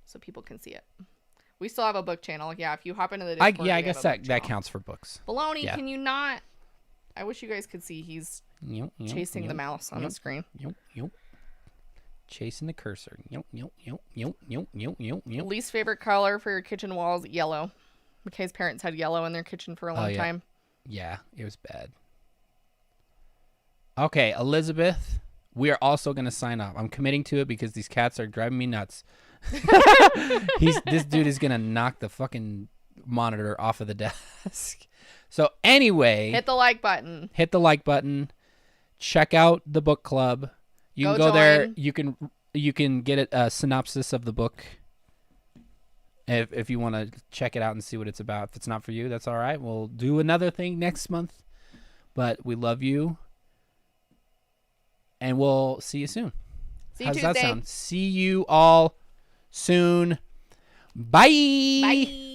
so people can see it. We still have a book channel. Yeah, if you hop into the Discord, I we guess have a book that channel. counts for books. Baloney, Yeah. can you not? I wish you guys could see. He's chasing the mouse on the screen. Chasing the cursor. Least favorite color for your kitchen walls? Yellow. McKay's parents had yellow in their kitchen for a long time. Yeah, it was bad. Okay, Elizabeth, we are also going to sign off. I'm committing to it because these cats are driving me nuts. This dude is going to knock the fucking monitor off of the desk. So anyway, Hit the like button. Hit the like button. Check out the book club. You can go there. You can You can get a synopsis of the book if you want to check it out and see what it's about. If it's not for you, that's all right. We'll do another thing next month. But we love you. And we'll see you soon. See you How does Tuesday. that sound? See you all soon. Bye. Bye.